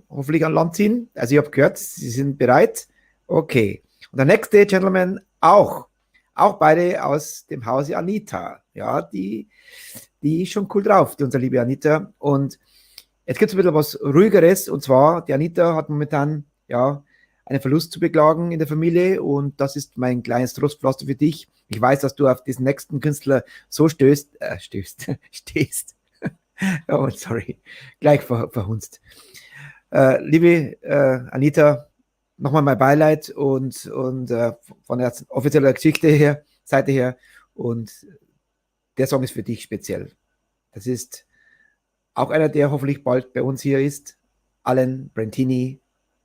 hoffentlich an Land ziehen. Also ich habe gehört, sie sind bereit. Okay. Und der nächste Gentleman auch beide aus dem Hause Anita. Ja, die ist schon cool drauf, die unsere liebe Anita. Und jetzt gibt es ein bisschen was Ruhigeres. Und zwar, die Anita hat momentan ja einen Verlust zu beklagen in der Familie. Und das ist mein kleines Trostpflaster für dich. Ich weiß, dass du auf diesen nächsten Künstler so stehst. Oh, sorry, gleich verhunzt. Liebe Anita, nochmal mein Beileid und von der offiziellen Seite her. Und der Song ist für dich speziell. Das ist auch einer, der hoffentlich bald bei uns hier ist. Alan Brentini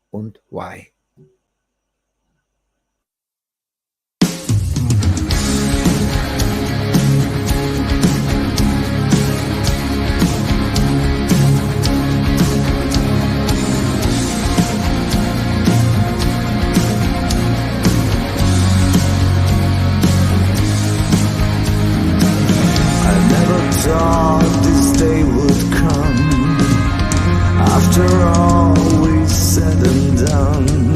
und Why. Thought this day would come. After all we said and done,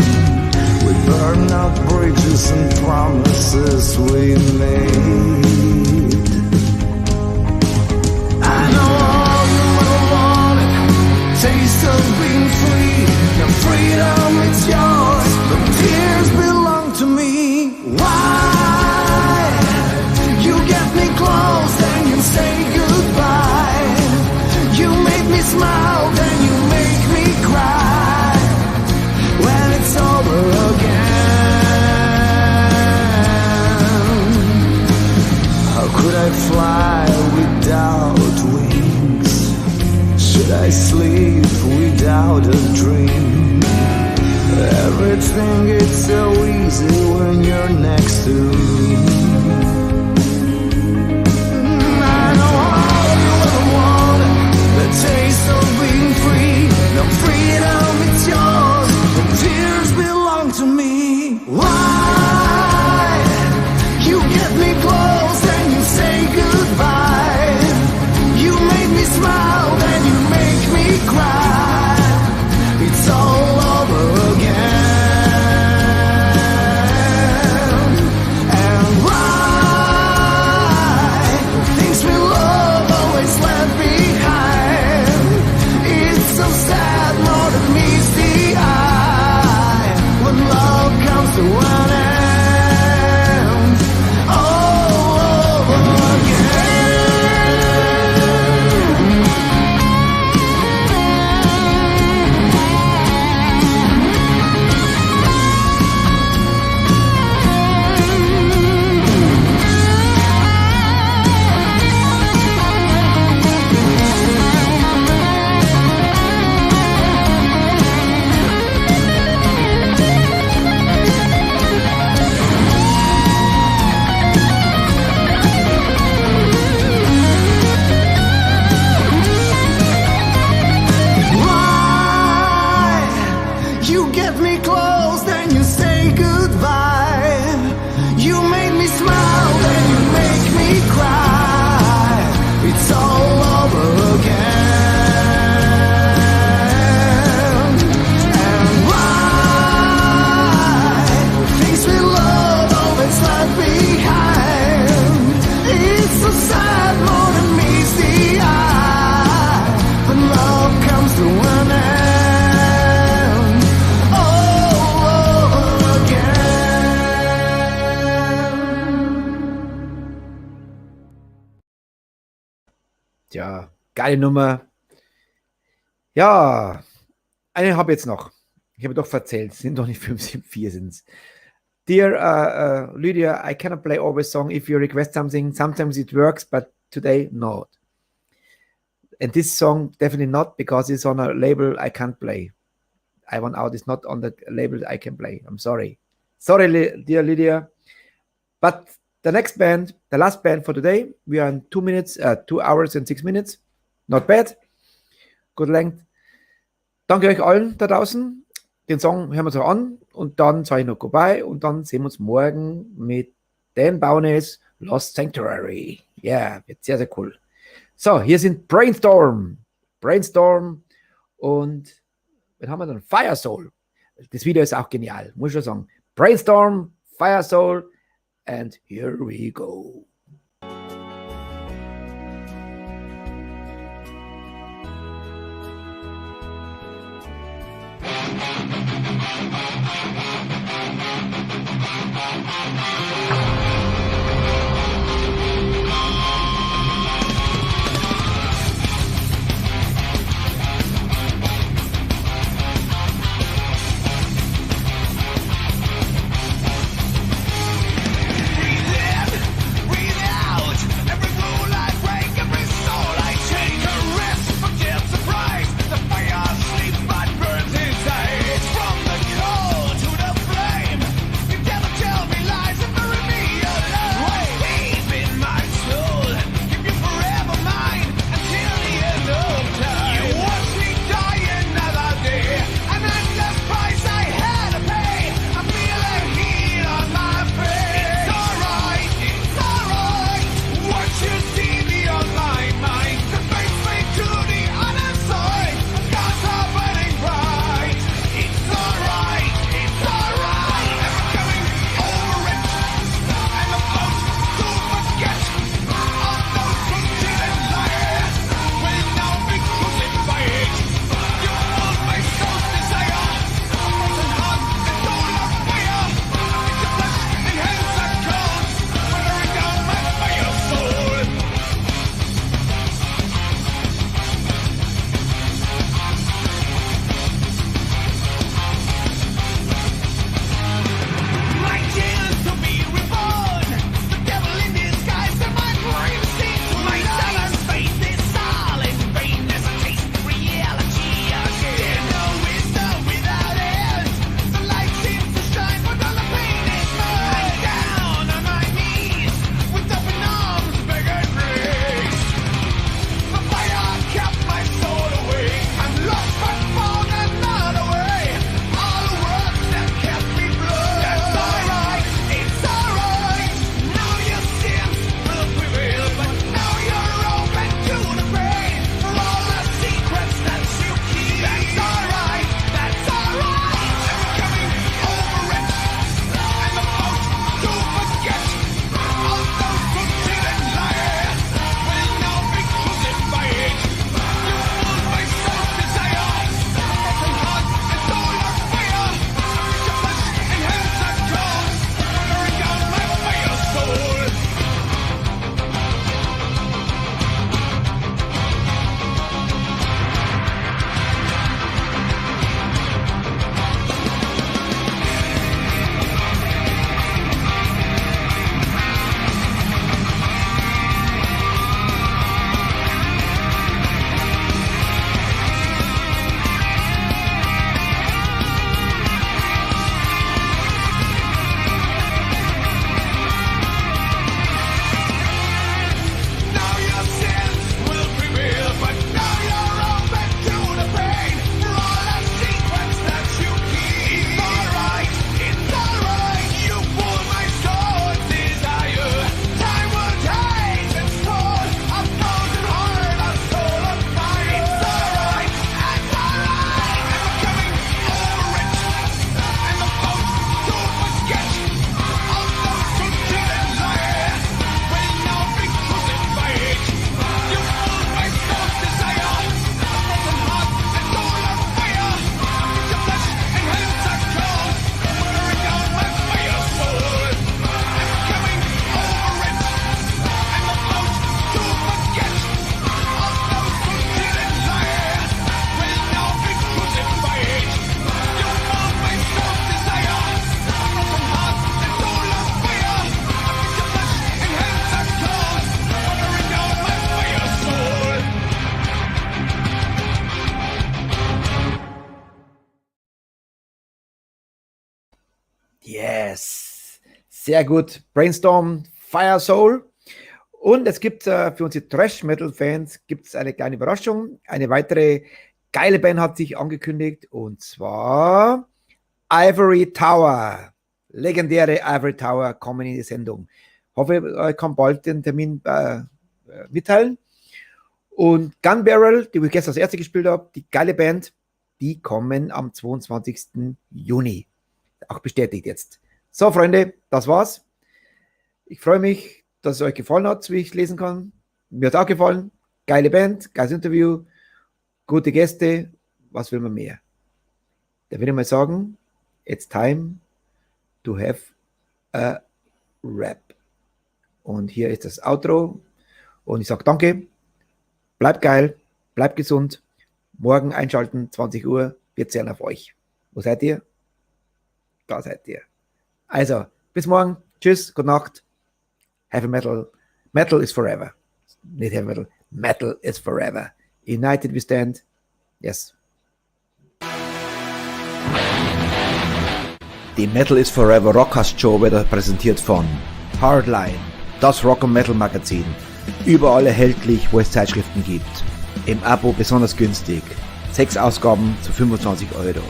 we burned out bridges and promises we made. I know all you ever wanted, taste of being free. The freedom it's yours, the tears belong to me. Why? You get me close and you say goodbye. You make me smile, then you make me cry. When it's over again, how could I fly without wings? Should I sleep without a dream? Everything gets so easy when you're next to me. Taste of being free, no freedom, it's yours. The tears belong to me. Why? You get me close and you say goodbye. You make me smile, then you make me cry. It's all over again. And why? Things we love always left behind. So sad, more than meets the eye. When love comes to an end, all over Tja, geile Nummer. Ja, eine habe ich jetzt noch. Ich habe doch verzählt, es sind doch nicht 5, sind 4 sind es. Dear Lydia, I cannot play always song if you request something. Sometimes it works, but today not. And this song definitely not, because it's on a label I can't play. I Want Out is not on the label I can play. I'm sorry. Sorry, dear Lydia. But the next band, the last band for today, we are in 2 hours and 6 minutes. Not bad. Good length. Danke euch allen da draußen. Den Song hören wir uns an und dann sage ich noch goodbye und dann sehen wir uns morgen mit Dan Bowness Lost Sanctuary. Ja, yeah, wird sehr, sehr cool. So, hier sind Brainstorm und wen haben wir dann? Fire Soul. Das Video ist auch genial, muss ich schon sagen. Brainstorm, Fire Soul and here we go. Yes. Sehr gut. Brainstorm, Fire Soul. Und es gibt für unsere Thrash-Metal-Fans gibt's eine kleine Überraschung. Eine weitere geile Band hat sich angekündigt und zwar Ivory Tower. Legendäre Ivory Tower kommen in die Sendung. Hoffe, ich kann bald den Termin mitteilen. Und Gun Barrel, die ich gestern als erste gespielt habe, die geile Band, die kommen am 22. Juni. Auch bestätigt jetzt. So, Freunde, das war's. Ich freue mich, dass es euch gefallen hat, wie ich lesen kann. Mir hat auch gefallen. Geile Band, geiles Interview, gute Gäste. Was will man mehr? Da würde ich mal sagen, it's time to have a rap. Und hier ist das Outro. Und ich sage danke. Bleibt geil, bleibt gesund. Morgen einschalten, 20 Uhr. Wir zählen auf euch. Wo seid ihr? Da seid ihr. Also, bis morgen. Tschüss, gute Nacht. Heavy Metal. Metal is forever. Nicht Heavy Metal. Metal is forever. United we stand. Yes. Die Metal is Forever Rockcast Show wird präsentiert von Hardline, das Rock- und Metal Magazin. Überall erhältlich, wo es Zeitschriften gibt. Im Abo besonders günstig. 6 Ausgaben zu 25 Euro.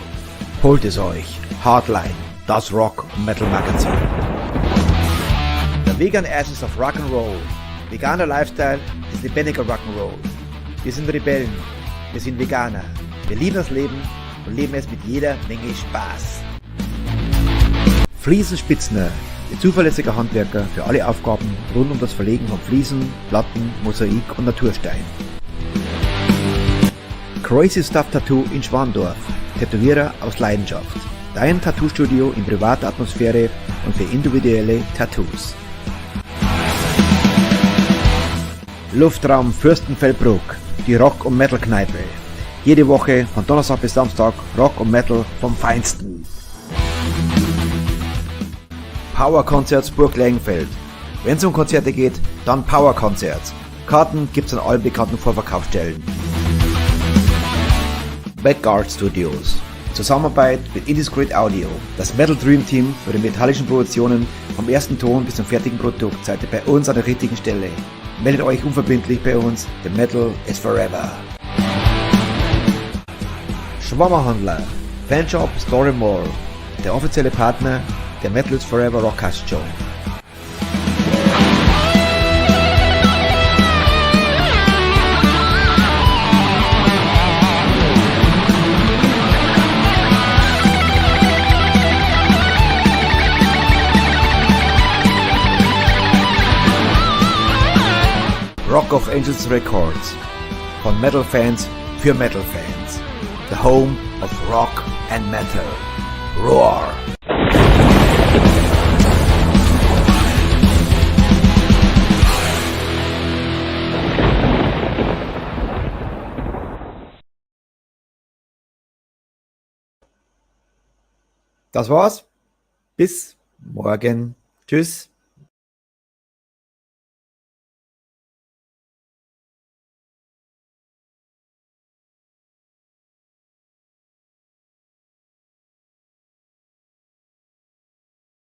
Holt es euch. Hardline, das Rock- und Metal Magazin. The Vegan Ashes of Rock'n'Roll. Veganer Lifestyle ist lebendiger Rock'n'Roll. Wir sind Rebellen. Wir sind Veganer. Wir lieben das Leben und leben es mit jeder Menge Spaß. Fliesenspitzner, Ihr zuverlässiger Handwerker für alle Aufgaben rund um das Verlegen von Fliesen, Platten, Mosaik und Naturstein. Crazy Stuff Tattoo in Schwandorf, Tätowierer aus Leidenschaft. Dein Tattoo-Studio in privater Atmosphäre und für individuelle Tattoos. Luftraum Fürstenfeldbruck, die Rock- und Metal-Kneipe. Jede Woche von Donnerstag bis Samstag Rock und Metal vom Feinsten. Power Concerts Burg Lengenfeld. Wenn es um Konzerte geht, dann Power Concerts. Karten gibt's an allen bekannten Vorverkaufsstellen. Backguard Studios. Zusammenarbeit mit Indiscreet Audio. Das Metal Dream Team für die metallischen Produktionen vom ersten Ton bis zum fertigen Produkt seid ihr bei uns an der richtigen Stelle. Meldet euch unverbindlich bei uns. The Metal is Forever. Schwammerhandler. Fanshop Story Mall. Der offizielle Partner der Metal is Forever Rockcast Show. Rock of Angels Records. Von Metal Fans für Metal Fans. The home of rock and metal. Roar! Das war's. Bis morgen. Tschüss.